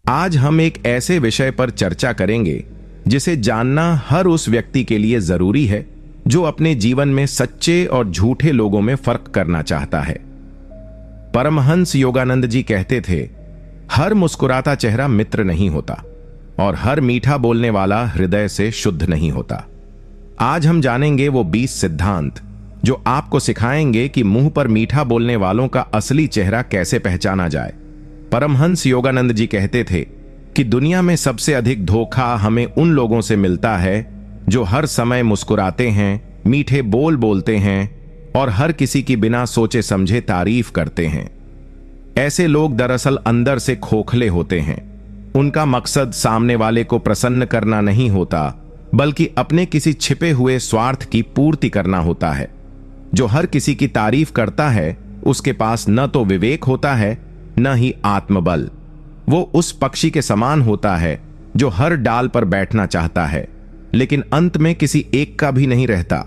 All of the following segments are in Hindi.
आज हम एक ऐसे विषय पर चर्चा करेंगे जिसे जानना हर उस व्यक्ति के लिए जरूरी है जो अपने जीवन में सच्चे और झूठे लोगों में फर्क करना चाहता है। परमहंस योगानंद जी कहते थे, हर मुस्कुराता चेहरा मित्र नहीं होता और हर मीठा बोलने वाला हृदय से शुद्ध नहीं होता। आज हम जानेंगे वो 20 सिद्धांत जो आपको सिखाएंगे कि मुंह पर मीठा बोलने वालों का असली चेहरा कैसे पहचाना जाए। परमहंस योगानंद जी कहते थे कि दुनिया में सबसे अधिक धोखा हमें उन लोगों से मिलता है जो हर समय मुस्कुराते हैं, मीठे बोल बोलते हैं और हर किसी की बिना सोचे समझे तारीफ करते हैं। ऐसे लोग दरअसल अंदर से खोखले होते हैं। उनका मकसद सामने वाले को प्रसन्न करना नहीं होता, बल्कि अपने किसी छिपे हुए स्वार्थ की पूर्ति करना होता है। जो हर किसी की तारीफ करता है उसके पास न तो विवेक होता है न ही आत्मबल। वो उस पक्षी के समान होता है जो हर डाल पर बैठना चाहता है लेकिन अंत में किसी एक का भी नहीं रहता।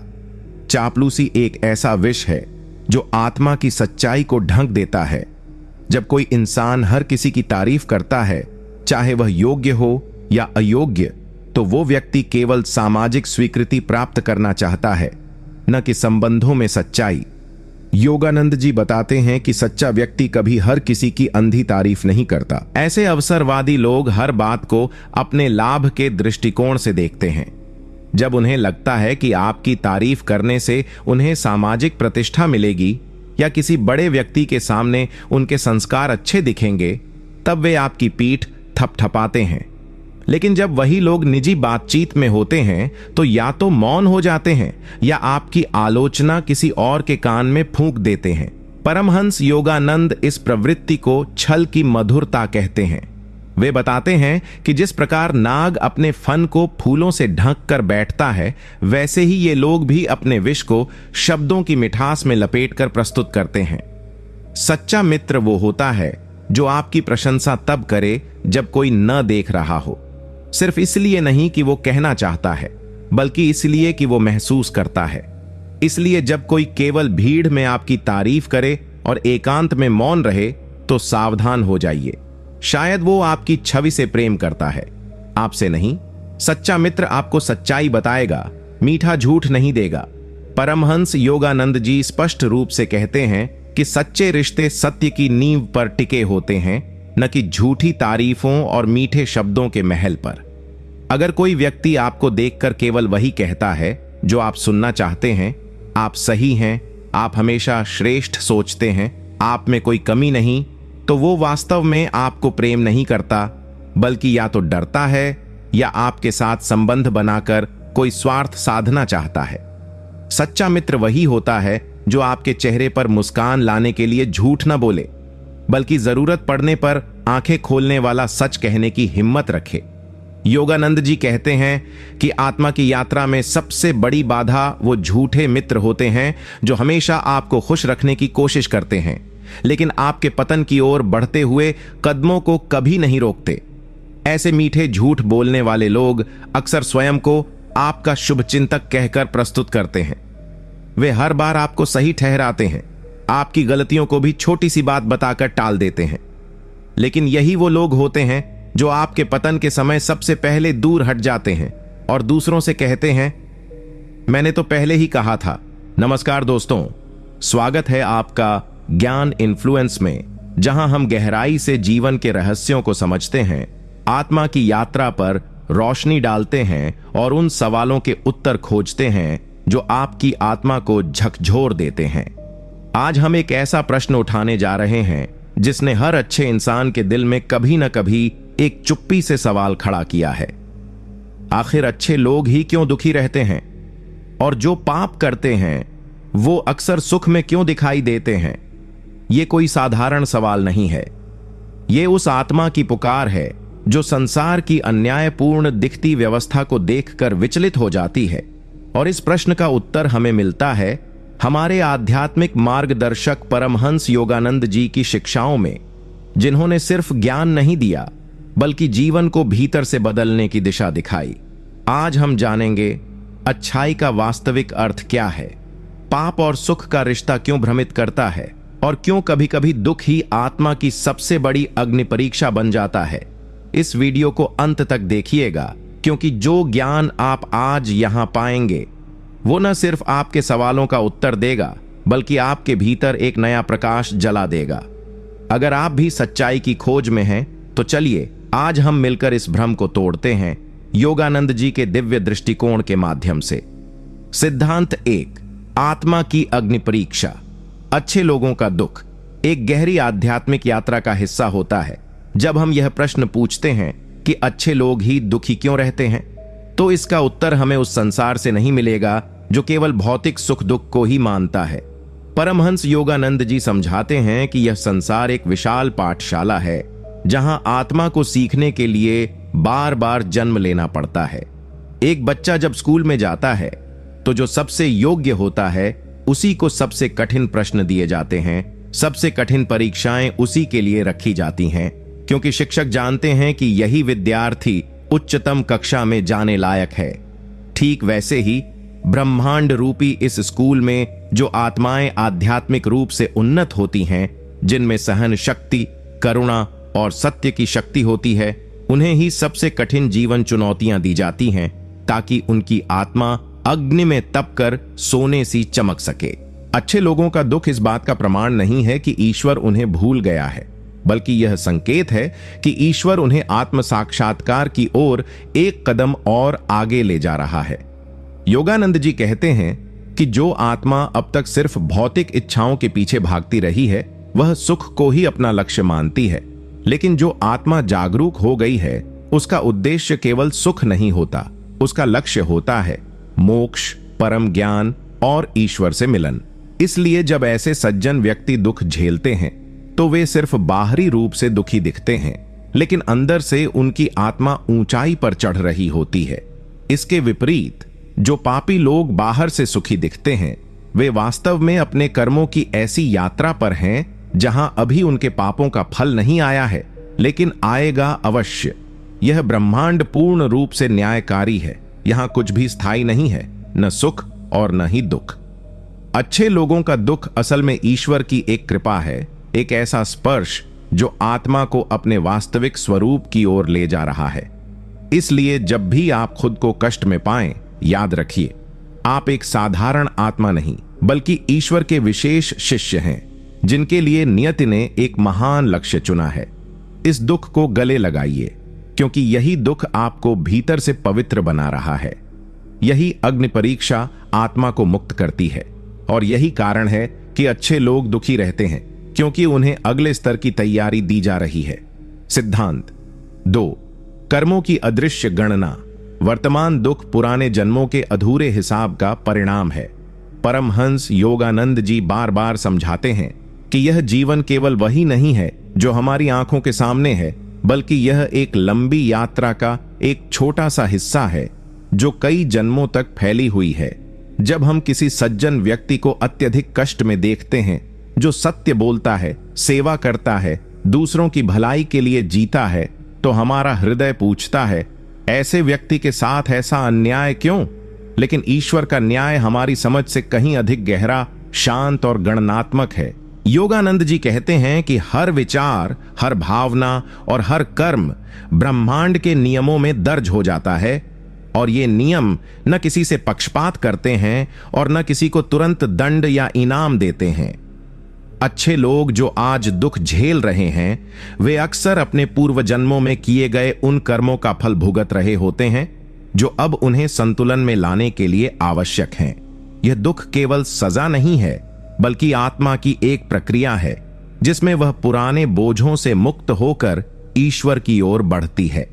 चापलूसी एक ऐसा विष है जो आत्मा की सच्चाई को ढक देता है। जब कोई इंसान हर किसी की तारीफ करता है, चाहे वह योग्य हो या अयोग्य, तो वो व्यक्ति केवल सामाजिक स्वीकृति प्राप्त करना चाहता है, न कि संबंधों में सच्चाई। योगानंद जी बताते हैं कि सच्चा व्यक्ति कभी हर किसी की अंधी तारीफ नहीं करता। ऐसे अवसरवादी लोग हर बात को अपने लाभ के दृष्टिकोण से देखते हैं। जब उन्हें लगता है कि आपकी तारीफ करने से उन्हें सामाजिक प्रतिष्ठा मिलेगी या किसी बड़े व्यक्ति के सामने उनके संस्कार अच्छे दिखेंगे, तब वे आपकी पीठ थपथपाते हैं। लेकिन जब वही लोग निजी बातचीत में होते हैं तो या तो मौन हो जाते हैं या आपकी आलोचना किसी और के कान में फूंक देते हैं। परमहंस योगानंद इस प्रवृत्ति को छल की मधुरता कहते हैं। वे बताते हैं कि जिस प्रकार नाग अपने फन को फूलों से ढक कर बैठता है, वैसे ही ये लोग भी अपने विष को शब्दों की मिठास में लपेटकर प्रस्तुत करते हैं। सच्चा मित्र वो होता है जो आपकी प्रशंसा तब करे जब कोई न देख रहा हो, सिर्फ इसलिए नहीं कि वो कहना चाहता है, बल्कि इसलिए कि वो महसूस करता है। इसलिए जब कोई केवल भीड़ में आपकी तारीफ करे और एकांत में मौन रहे तो सावधान हो जाइए। शायद वो आपकी छवि से प्रेम करता है, आपसे नहीं। सच्चा मित्र आपको सच्चाई बताएगा, मीठा झूठ नहीं देगा। परमहंस योगानंद जी स्पष्ट रूप से कहते हैं कि सच्चे रिश्ते सत्य की नींव पर टिके होते हैं, न कि झूठी तारीफों और मीठे शब्दों के महल पर। अगर कोई व्यक्ति आपको देखकर केवल वही कहता है जो आप सुनना चाहते हैं, आप सही हैं, आप हमेशा श्रेष्ठ सोचते हैं, आप में कोई कमी नहीं, तो वो वास्तव में आपको प्रेम नहीं करता, बल्कि या तो डरता है या आपके साथ संबंध बनाकर कोई स्वार्थ साधना चाहता है। सच्चा मित्र वही होता है जो आपके चेहरे पर मुस्कान लाने के लिए झूठ न बोले, बल्कि जरूरत पड़ने पर आंखें खोलने वाला सच कहने की हिम्मत रखे। योगानंद जी कहते हैं कि आत्मा की यात्रा में सबसे बड़ी बाधा वो झूठे मित्र होते हैं जो हमेशा आपको खुश रखने की कोशिश करते हैं, लेकिन आपके पतन की ओर बढ़ते हुए कदमों को कभी नहीं रोकते। ऐसे मीठे झूठ बोलने वाले लोग अक्सर स्वयं को आपका शुभचिंतक कहकर प्रस्तुत करते हैं। वे हर बार आपको सही ठहराते हैं, आपकी गलतियों को भी छोटी सी बात बताकर टाल देते हैं। लेकिन यही वो लोग होते हैं जो आपके पतन के समय सबसे पहले दूर हट जाते हैं और दूसरों से कहते हैं, मैंने तो पहले ही कहा था। नमस्कार दोस्तों, स्वागत है आपका ज्ञान इन्फ्लुएंस में, जहां हम गहराई से जीवन के रहस्यों को समझते हैं, आत्मा की यात्रा पर रोशनी डालते हैं और उन सवालों के उत्तर खोजते हैं जो आपकी आत्मा को झकझोर देते हैं। आज हम एक ऐसा प्रश्न उठाने जा रहे हैं जिसने हर अच्छे इंसान के दिल में कभी न कभी एक चुप्पी से सवाल खड़ा किया है। आखिर अच्छे लोग ही क्यों दुखी रहते हैं? और जो पाप करते हैं वो अक्सर सुख में क्यों दिखाई देते हैं? ये कोई साधारण सवाल नहीं है। ये उस आत्मा की पुकार है जो संसार की अन्यायपूर्ण दिखती व्यवस्था को देखकर विचलित हो जाती है। और इस प्रश्न का उत्तर हमें मिलता है हमारे आध्यात्मिक मार्गदर्शक परमहंस योगानंद जी की शिक्षाओं में, जिन्होंने सिर्फ ज्ञान नहीं दिया बल्कि जीवन को भीतर से बदलने की दिशा दिखाई। आज हम जानेंगे अच्छाई का वास्तविक अर्थ क्या है, पाप और सुख का रिश्ता क्यों भ्रमित करता है, और क्यों कभी कभी दुख ही आत्मा की सबसे बड़ी अग्नि परीक्षा बन जाता है। इस वीडियो को अंत तक देखिएगा, क्योंकि जो ज्ञान आप आज यहां पाएंगे वो न सिर्फ आपके सवालों का उत्तर देगा, बल्कि आपके भीतर एक नया प्रकाश जला देगा। अगर आप भी सच्चाई की खोज में हैं, तो चलिए आज हम मिलकर इस भ्रम को तोड़ते हैं योगानंद जी के दिव्य दृष्टिकोण के माध्यम से। सिद्धांत 1, आत्मा की अग्नि परीक्षा। अच्छे लोगों का दुख एक गहरी आध्यात्मिक यात्रा का हिस्सा होता है। जब हम यह प्रश्न पूछते हैं कि अच्छे लोग ही दुखी क्यों रहते हैं, तो इसका उत्तर हमें उस संसार से नहीं मिलेगा जो केवल भौतिक सुख दुख को ही मानता है। परमहंस योगानंद जी समझाते हैं कि यह संसार एक विशाल पाठशाला है, जहां आत्मा को सीखने के लिए बार बार जन्म लेना पड़ता है। एक बच्चा जब स्कूल में जाता है, तो जो सबसे योग्य होता है उसी को सबसे कठिन प्रश्न दिए जाते हैं। सबसे कठिन परीक्षाएं उसी के लिए रखी जाती हैं, क्योंकि शिक्षक जानते हैं कि यही विद्यार्थी उच्चतम कक्षा में जाने लायक है। ठीक वैसे ही ब्रह्मांड रूपी इस स्कूल में जो आत्माएं आध्यात्मिक रूप से उन्नत होती हैं, जिनमें सहन शक्ति, करुणा और सत्य की शक्ति होती है, उन्हें ही सबसे कठिन जीवन चुनौतियां दी जाती हैं, ताकि उनकी आत्मा अग्नि में तप कर सोने सी चमक सके। अच्छे लोगों का दुख इस बात का प्रमाण नहीं है कि ईश्वर उन्हें भूल गया है, बल्कि यह संकेत है कि ईश्वर उन्हें आत्म साक्षात्कार की ओर एक कदम और आगे ले जा रहा है। योगानंद जी कहते हैं कि जो आत्मा अब तक सिर्फ भौतिक इच्छाओं के पीछे भागती रही है, वह सुख को ही अपना लक्ष्य मानती है। लेकिन जो आत्मा जागरूक हो गई है, उसका उद्देश्य केवल सुख नहीं होता, उसका लक्ष्य होता है मोक्ष, परम ज्ञान और ईश्वर से मिलन। इसलिए जब ऐसे सज्जन व्यक्ति दुख झेलते हैं, तो वे सिर्फ बाहरी रूप से दुखी दिखते हैं, लेकिन अंदर से उनकी आत्मा ऊंचाई पर चढ़ रही होती है। इसके विपरीत जो पापी लोग बाहर से सुखी दिखते हैं, वे वास्तव में अपने कर्मों की ऐसी यात्रा पर हैं जहां अभी उनके पापों का फल नहीं आया है, लेकिन आएगा अवश्य। यह ब्रह्मांड पूर्ण रूप से न्यायकारी है। यहां कुछ भी स्थायी नहीं है, न सुख और न ही दुख। अच्छे लोगों का दुख असल में ईश्वर की एक कृपा है, एक ऐसा स्पर्श जो आत्मा को अपने वास्तविक स्वरूप की ओर ले जा रहा है। इसलिए जब भी आप खुद को कष्ट में पाएं, याद रखिए, आप एक साधारण आत्मा नहीं, बल्कि ईश्वर के विशेष शिष्य हैं, जिनके लिए नियति ने एक महान लक्ष्य चुना है। इस दुख को गले लगाइए, क्योंकि यही दुख आपको भीतर से पवित्र बना रहा है। यही अग्नि परीक्षा आत्मा को मुक्त करती है, और यही कारण है कि अच्छे लोग दुखी रहते हैं, क्योंकि उन्हें अगले स्तर की तैयारी दी जा रही है। सिद्धांत 2, कर्मों की अदृश्य गणना। वर्तमान दुख पुराने जन्मों के अधूरे हिसाब का परिणाम है। परमहंस योगानंद जी बार बार समझाते हैं कि यह जीवन केवल वही नहीं है जो हमारी आंखों के सामने है, बल्कि यह एक लंबी यात्रा का एक छोटा सा हिस्सा है, जो कई जन्मों तक फैली हुई है। जब हम किसी सज्जन व्यक्ति को अत्यधिक कष्ट में देखते हैं, जो सत्य बोलता है, सेवा करता है, दूसरों की भलाई के लिए जीता है, तो हमारा हृदय पूछता है, ऐसे व्यक्ति के साथ ऐसा अन्याय क्यों? लेकिन ईश्वर का न्याय हमारी समझ से कहीं अधिक गहरा, शांत और गणनात्मक है। योगानंद जी कहते हैं कि हर विचार, हर भावना और हर कर्म ब्रह्मांड के नियमों में दर्ज हो जाता है, और ये नियम न किसी से पक्षपात करते हैं और न किसी को तुरंत दंड या इनाम देते हैं। अच्छे लोग जो आज दुख झेल रहे हैं, वे अक्सर अपने पूर्व जन्मों में किए गए उन कर्मों का फल भुगत रहे होते हैं, जो अब उन्हें संतुलन में लाने के लिए आवश्यक हैं। यह दुख केवल सजा नहीं है, बल्कि आत्मा की एक प्रक्रिया है, जिसमें वह पुराने बोझों से मुक्त होकर ईश्वर की ओर बढ़ती है।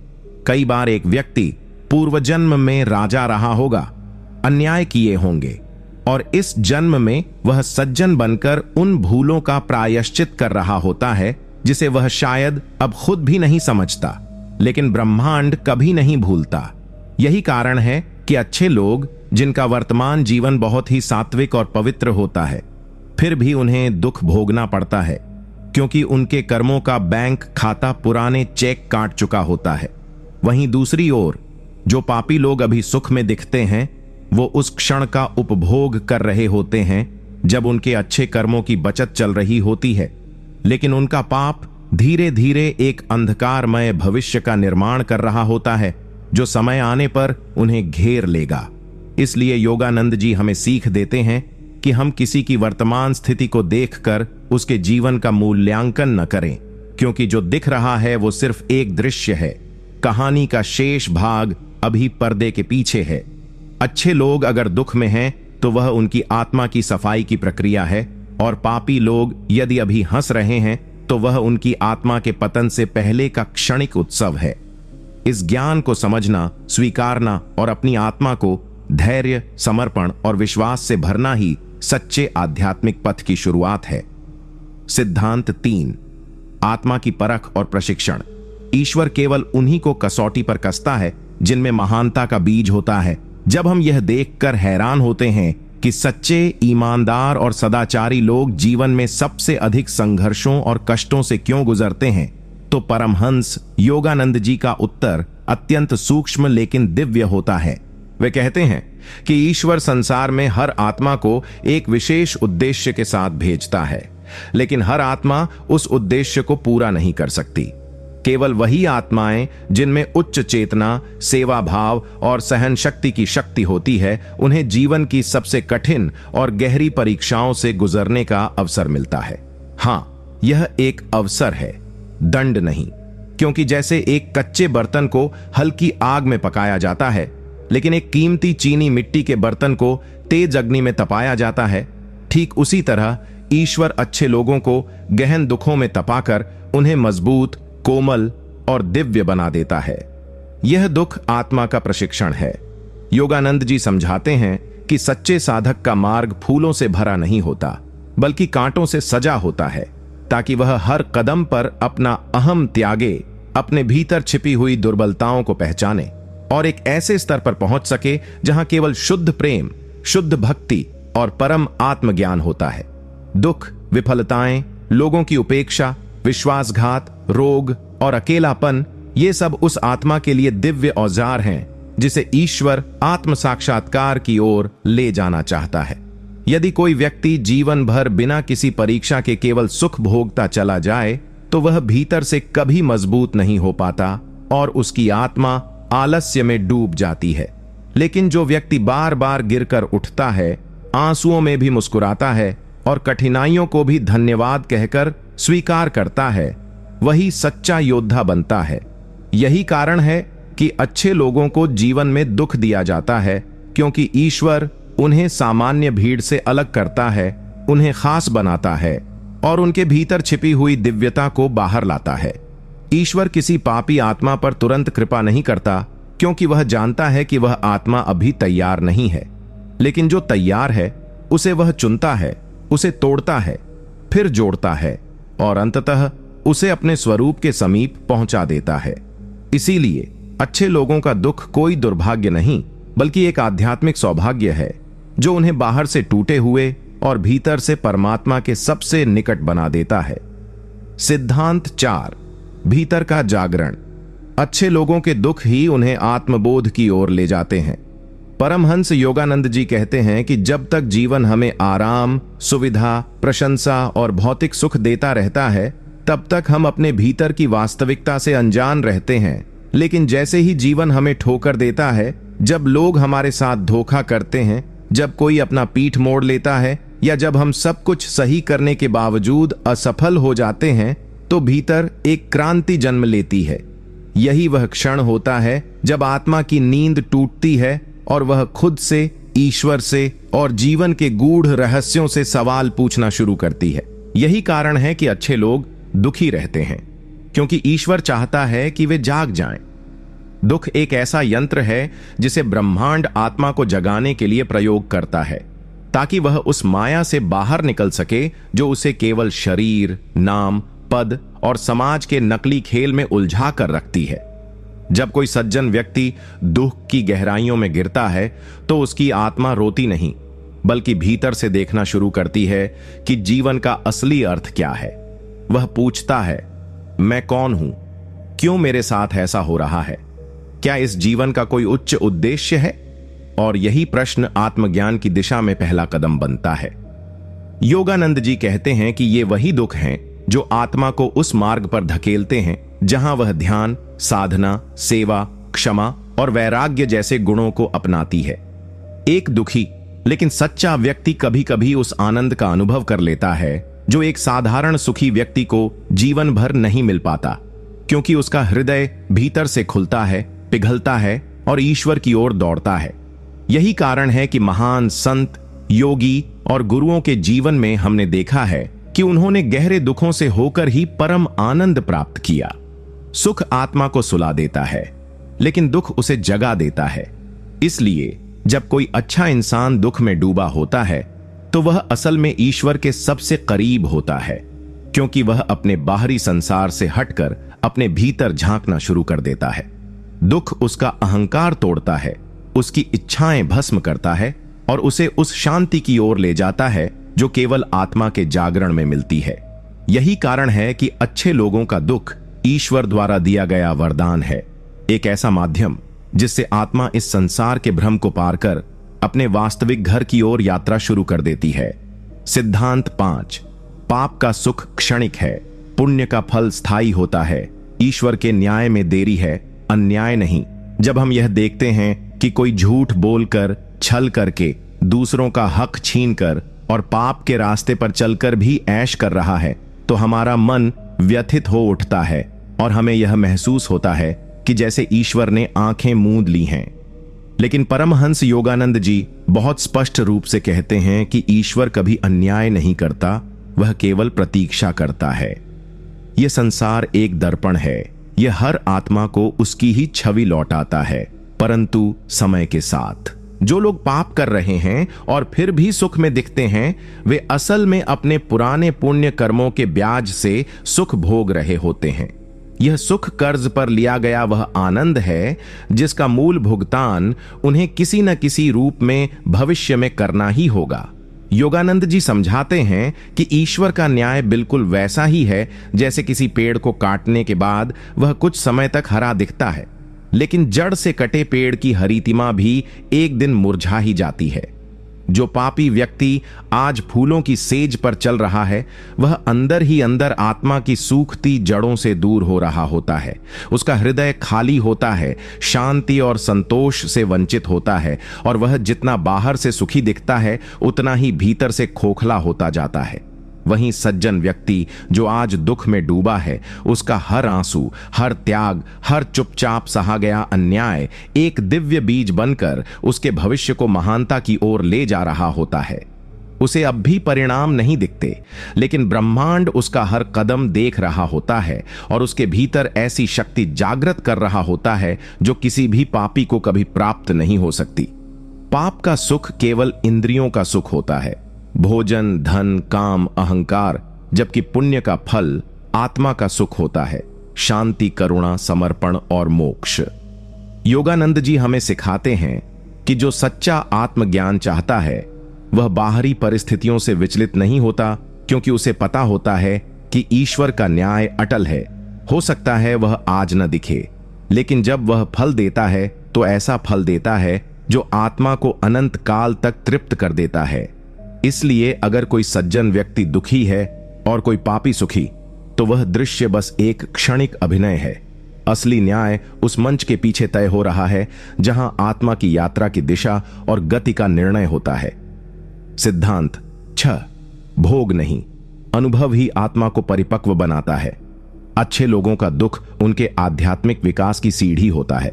कई बार एक व्यक्ति पूर्व जन्म में राजा रहा होगा, अन्याय किए होंगे, और इस जन्म में वह सज्जन बनकर उन भूलों का प्रायश्चित कर रहा होता है, जिसे वह शायद अब खुद भी नहीं समझता, लेकिन ब्रह्मांड कभी नहीं भूलता। यही कारण है कि अच्छे लोग, जिनका वर्तमान जीवन बहुत ही सात्विक और पवित्र होता है, फिर भी उन्हें दुख भोगना पड़ता है, क्योंकि उनके कर्मों का बैंक खाता पुराने चेक काट चुका होता है। वहीं दूसरी ओर जो पापी लोग अभी सुख में दिखते हैं, वो उस क्षण का उपभोग कर रहे होते हैं जब उनके अच्छे कर्मों की बचत चल रही होती है, लेकिन उनका पाप धीरे धीरे एक अंधकारमय भविष्य का निर्माण कर रहा होता है जो समय आने पर उन्हें घेर लेगा। इसलिए योगानंद जी हमें सीख देते हैं कि हम किसी की वर्तमान स्थिति को देखकर उसके जीवन का मूल्यांकन न करें, क्योंकि जो दिख रहा है वो सिर्फ एक दृश्य है। कहानी का शेष भाग अभी पर्दे के पीछे है। अच्छे लोग अगर दुख में हैं तो वह उनकी आत्मा की सफाई की प्रक्रिया है, और पापी लोग यदि अभी हंस रहे हैं तो वह उनकी आत्मा के पतन से पहले का क्षणिक उत्सव है। इस ज्ञान को समझना, स्वीकारना और अपनी आत्मा को धैर्य, समर्पण और विश्वास से भरना ही सच्चे आध्यात्मिक पथ की शुरुआत है। सिद्धांत 3, आत्मा की परख और प्रशिक्षण। ईश्वर केवल उन्हीं को कसौटी पर कसता है जिनमें महानता का बीज होता है। जब हम यह देखकर हैरान होते हैं कि सच्चे, ईमानदार और सदाचारी लोग जीवन में सबसे अधिक संघर्षों और कष्टों से क्यों गुजरते हैं, तो परमहंस योगानंद जी का उत्तर अत्यंत सूक्ष्म लेकिन दिव्य होता है। वे कहते हैं कि ईश्वर संसार में हर आत्मा को एक विशेष उद्देश्य के साथ भेजता है, लेकिन हर आत्मा उस उद्देश्य को पूरा नहीं कर सकती। केवल वही आत्माएं जिनमें उच्च चेतना, सेवा भाव और सहन शक्ति की शक्ति होती है, उन्हें जीवन की सबसे कठिन और गहरी परीक्षाओं से गुजरने का अवसर मिलता है। हाँ, यह एक अवसर है, दंड नहीं, क्योंकि जैसे एक कच्चे बर्तन को हल्की आग में पकाया जाता है, लेकिन एक कीमती चीनी मिट्टी के बर्तन को तेज अग्नि में तपाया जाता है, ठीक उसी तरह ईश्वर अच्छे लोगों को गहन दुखों में तपाकर उन्हें मजबूत, कोमल और दिव्य बना देता है। यह दुख आत्मा का प्रशिक्षण है। योगानंद जी समझाते हैं कि सच्चे साधक का मार्ग फूलों से भरा नहीं होता, बल्कि कांटों से सजा होता है, ताकि वह हर कदम पर अपना अहम त्यागे, अपने भीतर छिपी हुई दुर्बलताओं को पहचाने और एक ऐसे स्तर पर पहुंच सके जहां केवल शुद्ध प्रेम, शुद्ध भक्ति और परम आत्मज्ञान होता है। दुख, विफलताएं, लोगों की उपेक्षा, विश्वासघात, रोग और अकेलापन, ये सब उस आत्मा के लिए दिव्य औजार हैं जिसे ईश्वर आत्म साक्षात्कार की ओर ले जाना चाहता है। यदि कोई व्यक्ति जीवन भर बिना किसी परीक्षा के केवल सुख भोगता चला जाए, तो वह भीतर से कभी मजबूत नहीं हो पाता और उसकी आत्मा आलस्य में डूब जाती है। लेकिन जो व्यक्ति बार बार गिरकर उठता है, आंसुओं में भी मुस्कुराता है और कठिनाइयों को भी धन्यवाद कहकर स्वीकार करता है, वही सच्चा योद्धा बनता है। यही कारण है कि अच्छे लोगों को जीवन में दुख दिया जाता है, क्योंकि ईश्वर उन्हें सामान्य भीड़ से अलग करता है, उन्हें खास बनाता है और उनके भीतर छिपी हुई दिव्यता को बाहर लाता है। ईश्वर किसी पापी आत्मा पर तुरंत कृपा नहीं करता, क्योंकि वह जानता है कि वह आत्मा अभी तैयार नहीं है। लेकिन जो तैयार है, उसे वह चुनता है, उसे तोड़ता है, फिर जोड़ता है और अंततः उसे अपने स्वरूप के समीप पहुंचा देता है। इसीलिए अच्छे लोगों का दुख कोई दुर्भाग्य नहीं, बल्कि एक आध्यात्मिक सौभाग्य है, जो उन्हें बाहर से टूटे हुए और भीतर से परमात्मा के सबसे निकट बना देता है। सिद्धांत 4, भीतर का जागरण। अच्छे लोगों के दुख ही उन्हें आत्मबोध की ओर ले जाते हैं। परमहंस योगानंद जी कहते हैं कि जब तक जीवन हमें आराम, सुविधा, प्रशंसा और भौतिक सुख देता रहता है, तब तक हम अपने भीतर की वास्तविकता से अनजान रहते हैं। लेकिन जैसे ही जीवन हमें ठोकर देता है, जब लोग हमारे साथ धोखा करते हैं, जब कोई अपना पीठ मोड़ लेता है या जब हम सब कुछ सही करने के बावजूद असफल हो जाते हैं, तो भीतर एक क्रांति जन्म लेती है। यही वह क्षण होता है जब आत्मा की नींद टूटती है और वह खुद से, ईश्वर से और जीवन के गूढ़ रहस्यों से सवाल पूछना शुरू करती है। यही कारण है कि अच्छे लोग दुखी रहते हैं, क्योंकि ईश्वर चाहता है कि वे जाग जाएं। दुख एक ऐसा यंत्र है जिसे ब्रह्मांड आत्मा को जगाने के लिए प्रयोग करता है, ताकि वह उस माया से बाहर निकल सके जो उसे केवल शरीर, नाम, पद और समाज के नकली खेल में उलझा कर रखती है। जब कोई सज्जन व्यक्ति दुख की गहराइयों में गिरता है, तो उसकी आत्मा रोती नहीं, बल्कि भीतर से देखना शुरू करती है कि जीवन का असली अर्थ क्या है। वह पूछता है, मैं कौन हूं? क्यों मेरे साथ ऐसा हो रहा है? क्या इस जीवन का कोई उच्च उद्देश्य है? और यही प्रश्न आत्मज्ञान की दिशा में पहला कदम बनता है। योगानंद जी कहते हैं कि ये वही दुख हैं जो आत्मा को उस मार्ग पर धकेलते हैं जहां वह ध्यान, साधना, सेवा, क्षमा और वैराग्य जैसे गुणों को अपनाती है। एक दुखी लेकिन सच्चा व्यक्ति कभी कभी उस आनंद का अनुभव कर लेता है जो एक साधारण सुखी व्यक्ति को जीवन भर नहीं मिल पाता, क्योंकि उसका हृदय भीतर से खुलता है, पिघलता है और ईश्वर की ओर दौड़ता है। यही कारण है कि महान संत, योगी और गुरुओं के जीवन में हमने देखा है कि उन्होंने गहरे दुखों से होकर ही परम आनंद प्राप्त किया। सुख आत्मा को सुला देता है, लेकिन दुख उसे जगा देता है। इसलिए जब कोई अच्छा इंसान दुख में डूबा होता है तो वह असल में ईश्वर के सबसे करीब होता है, क्योंकि वह अपने बाहरी संसार से हटकर अपने भीतर झांकना शुरू कर देता है। दुख उसका अहंकार तोड़ता है, उसकी इच्छाएं भस्म करता है और उसे उस शांति की ओर ले जाता है जो केवल आत्मा के जागरण में मिलती है। यही कारण है कि अच्छे लोगों का दुख ईश्वर द्वारा दिया गया वरदान है, एक ऐसा माध्यम जिससे आत्मा इस संसार के भ्रम को पार कर अपने वास्तविक घर की ओर यात्रा शुरू कर देती है। सिद्धांत 5। पाप का सुख क्षणिक है, पुण्य का फल स्थायी होता है। ईश्वर के न्याय में देरी है, अन्याय नहीं। जब हम यह देखते हैं कि कोई झूठ बोलकर, छल करके, दूसरों का हक छीनकर और पाप के रास्ते पर चलकर भी ऐश कर रहा है, तो हमारा मन व्यथित हो उठता है और हमें यह महसूस होता है कि जैसे ईश्वर ने आंखें मूंद ली हैं। लेकिन परमहंस योगानंद जी बहुत स्पष्ट रूप से कहते हैं कि ईश्वर कभी अन्याय नहीं करता, वह केवल प्रतीक्षा करता है। यह संसार एक दर्पण है, यह हर आत्मा को उसकी ही छवि लौटाता है, परंतु समय के साथ। जो लोग पाप कर रहे हैं और फिर भी सुख में दिखते हैं, वे असल में अपने पुराने पुण्य कर्मों के ब्याज से सुख भोग रहे होते हैं। यह सुख कर्ज पर लिया गया वह आनंद है जिसका मूल भुगतान उन्हें किसी न किसी रूप में भविष्य में करना ही होगा। योगानंद जी समझाते हैं कि ईश्वर का न्याय बिल्कुल वैसा ही है जैसे किसी पेड़ को काटने के बाद वह कुछ समय तक हरा दिखता है, लेकिन जड़ से कटे पेड़ की हरितिमा भी एक दिन मुरझा ही जाती है। जो पापी व्यक्ति आज फूलों की सेज पर चल रहा है, वह अंदर ही अंदर आत्मा की सूखती जड़ों से दूर हो रहा होता है। उसका हृदय खाली होता है, शांति और संतोष से वंचित होता है और वह जितना बाहर से सुखी दिखता है उतना ही भीतर से खोखला होता जाता है। वहीं सज्जन व्यक्ति जो आज दुख में डूबा है, उसका हर आंसू, हर त्याग, हर चुपचाप सहा गया अन्याय एक दिव्य बीज बनकर उसके भविष्य को महानता की ओर ले जा रहा होता है। उसे अब भी परिणाम नहीं दिखते, लेकिन ब्रह्मांड उसका हर कदम देख रहा होता है और उसके भीतर ऐसी शक्ति जागृत कर रहा होता है जो किसी भी पापी को कभी प्राप्त नहीं हो सकती। पाप का सुख केवल इंद्रियों का सुख होता है, भोजन, धन, काम, अहंकार, जबकि पुण्य का फल आत्मा का सुख होता है, शांति, करुणा, समर्पण और मोक्ष। योगानंद जी हमें सिखाते हैं कि जो सच्चा आत्मज्ञान चाहता है वह बाहरी परिस्थितियों से विचलित नहीं होता, क्योंकि उसे पता होता है कि ईश्वर का न्याय अटल है। हो सकता है वह आज न दिखे, लेकिन जब वह फल देता है तो ऐसा फल देता है जो आत्मा को अनंत काल तक तृप्त कर देता है। इसलिए अगर कोई सज्जन व्यक्ति दुखी है और कोई पापी सुखी, तो वह दृश्य बस एक क्षणिक अभिनय है। असली न्याय उस मंच के पीछे तय हो रहा है जहां आत्मा की यात्रा की दिशा और गति का निर्णय होता है। सिद्धांत 6। भोग नहीं, अनुभव ही आत्मा को परिपक्व बनाता है। अच्छे लोगों का दुख उनके आध्यात्मिक विकास की सीढ़ी होता है।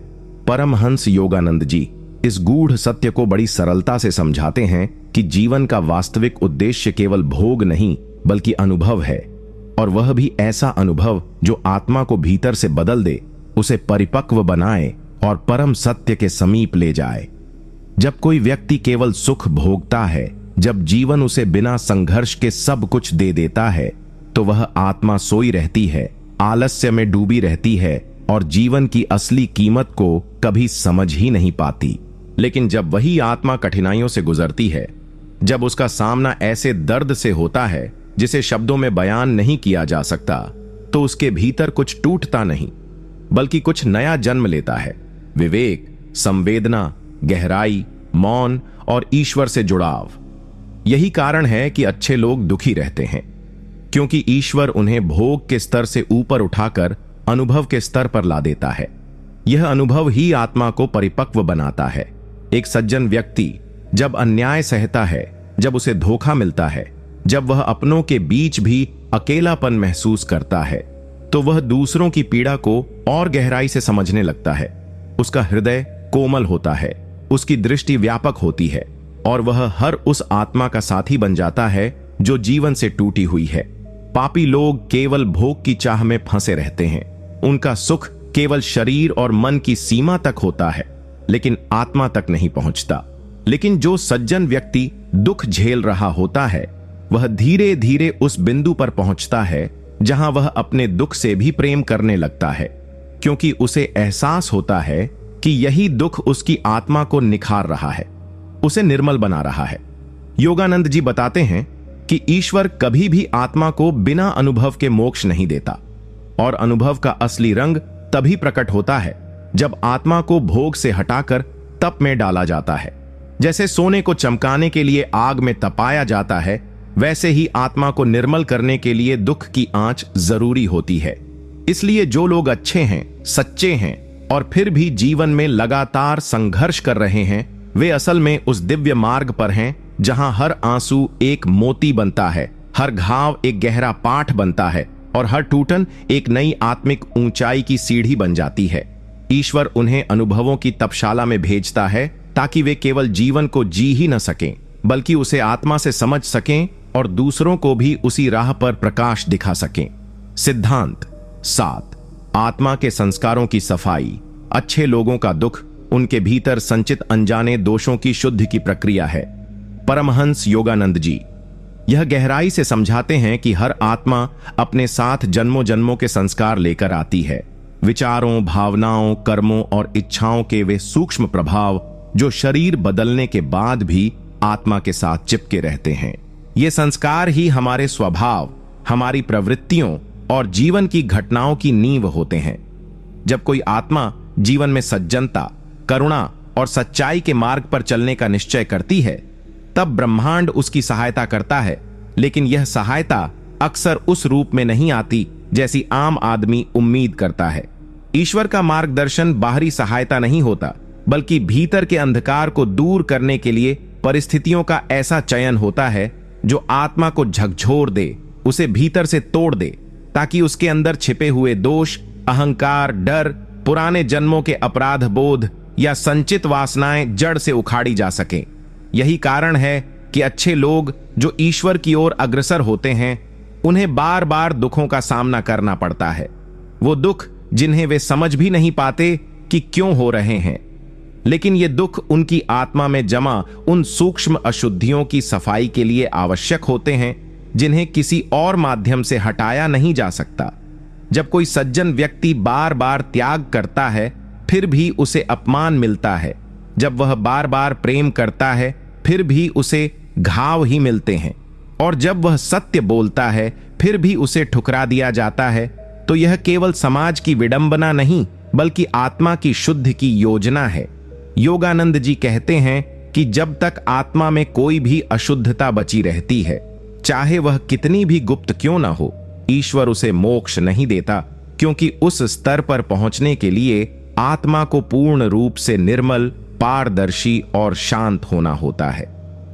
परमहंस योगानंद जी इस गूढ़ सत्य को बड़ी सरलता से समझाते हैं कि जीवन का वास्तविक उद्देश्य केवल भोग नहीं बल्कि अनुभव है, और वह भी ऐसा अनुभव जो आत्मा को भीतर से बदल दे, उसे परिपक्व बनाए और परम सत्य के समीप ले जाए। जब कोई व्यक्ति केवल सुख भोगता है, जब जीवन उसे बिना संघर्ष के सब कुछ दे देता है, तो वह आत्मा सोई रहती है, आलस्य में डूबी रहती है और जीवन की असली कीमत को कभी समझ ही नहीं पाती। लेकिन जब वही आत्मा कठिनाइयों से गुजरती है, जब उसका सामना ऐसे दर्द से होता है जिसे शब्दों में बयान नहीं किया जा सकता, तो उसके भीतर कुछ टूटता नहीं बल्कि कुछ नया जन्म लेता है। विवेक, संवेदना, गहराई, मौन और ईश्वर से जुड़ाव। यही कारण है कि अच्छे लोग दुखी रहते हैं, क्योंकि ईश्वर उन्हें भोग के स्तर से ऊपर उठाकर अनुभव के स्तर पर ला देता है। यह अनुभव ही आत्मा को परिपक्व बनाता है। एक सज्जन व्यक्ति जब अन्याय सहता है, जब उसे धोखा मिलता है, जब वह अपनों के बीच भी अकेलापन महसूस करता है, तो वह दूसरों की पीड़ा को और गहराई से समझने लगता है। उसका हृदय कोमल होता है, उसकी दृष्टि व्यापक होती है और वह हर उस आत्मा का साथी बन जाता है जो जीवन से टूटी हुई है। पापी लोग केवल भोग की चाह में फंसे रहते हैं। उनका सुख केवल शरीर और मन की सीमा तक होता है, लेकिन आत्मा तक नहीं पहुंचता। लेकिन जो सज्जन व्यक्ति दुख झेल रहा होता है, वह धीरे धीरे उस बिंदु पर पहुंचता है जहां वह अपने दुख से भी प्रेम करने लगता है, क्योंकि उसे एहसास होता है कि यही दुख उसकी आत्मा को निखार रहा है, उसे निर्मल बना रहा है। योगानंद जी बताते हैं कि ईश्वर कभी भी आत्मा को बिना अनुभव के मोक्ष नहीं देता, और अनुभव का असली रंग तभी प्रकट होता है जब आत्मा को भोग से हटाकर तप में डाला जाता है। जैसे सोने को चमकाने के लिए आग में तपाया जाता है, वैसे ही आत्मा को निर्मल करने के लिए दुख की आंच जरूरी होती है। इसलिए जो लोग अच्छे हैं, सच्चे हैं और फिर भी जीवन में लगातार संघर्ष कर रहे हैं, वे असल में उस दिव्य मार्ग पर हैं जहां हर आंसू एक मोती बनता है, हर घाव एक गहरा पाठ बनता है और हर टूटन एक नई आत्मिक ऊंचाई की सीढ़ी बन जाती है। ईश्वर उन्हें अनुभवों की तपशाला में भेजता है ताकि वे केवल जीवन को जी ही न सकें, बल्कि उसे आत्मा से समझ सकें और दूसरों को भी उसी राह पर प्रकाश दिखा सकें। सिद्धांत 7। आत्मा के संस्कारों की सफाई। अच्छे लोगों का दुख उनके भीतर संचित अनजाने दोषों की शुद्धि की प्रक्रिया है। परमहंस योगानंद जी यह गहराई से समझाते हैं कि हर आत्मा अपने साथ जन्मों जन्मों के संस्कार लेकर आती है। विचारों, भावनाओं, कर्मों और इच्छाओं के वे सूक्ष्म प्रभाव जो शरीर बदलने के बाद भी आत्मा के साथ चिपके रहते हैं। ये संस्कार ही हमारे स्वभाव, हमारी प्रवृत्तियों और जीवन की घटनाओं की नींव होते हैं। जब कोई आत्मा जीवन में सज्जनता, करुणा और सच्चाई के मार्ग पर चलने का निश्चय करती है, तब ब्रह्मांड उसकी सहायता करता है। लेकिन यह सहायता अक्सर उस रूप में नहीं आती जैसी आम आदमी उम्मीद करता है। ईश्वर का मार्गदर्शन बाहरी सहायता नहीं होता, बल्कि भीतर के अंधकार को दूर करने के लिए परिस्थितियों का ऐसा चयन होता है जो आत्मा को झकझोर दे, उसे भीतर से तोड़ दे, ताकि उसके अंदर छिपे हुए दोष, अहंकार, डर, पुराने जन्मों के अपराध बोध या संचित वासनाएं जड़ से उखाड़ी जा सकें। यही कारण है कि अच्छे लोग जो ईश्वर की ओर अग्रसर होते हैं, उन्हें बार बार दुखों का सामना करना पड़ता है। वो दुख जिन्हें वे समझ भी नहीं पाते कि क्यों हो रहे हैं, लेकिन ये दुख उनकी आत्मा में जमा उन सूक्ष्म अशुद्धियों की सफाई के लिए आवश्यक होते हैं जिन्हें किसी और माध्यम से हटाया नहीं जा सकता। जब कोई सज्जन व्यक्ति बार बार त्याग करता है, फिर भी उसे अपमान मिलता है। जब वह बार बार प्रेम करता है, फिर भी उसे घाव ही मिलते हैं। और जब वह सत्य बोलता है, फिर भी उसे ठुकरा दिया जाता है। तो यह केवल समाज की विडंबना नहीं, बल्कि आत्मा की शुद्धि की योजना है। योगानंद जी कहते हैं कि जब तक आत्मा में कोई भी अशुद्धता बची रहती है, चाहे वह कितनी भी गुप्त क्यों ना हो, ईश्वर उसे मोक्ष नहीं देता, क्योंकि उस स्तर पर पहुंचने के लिए आत्मा को पूर्ण रूप से निर्मल, पारदर्शी और शांत होना होता है।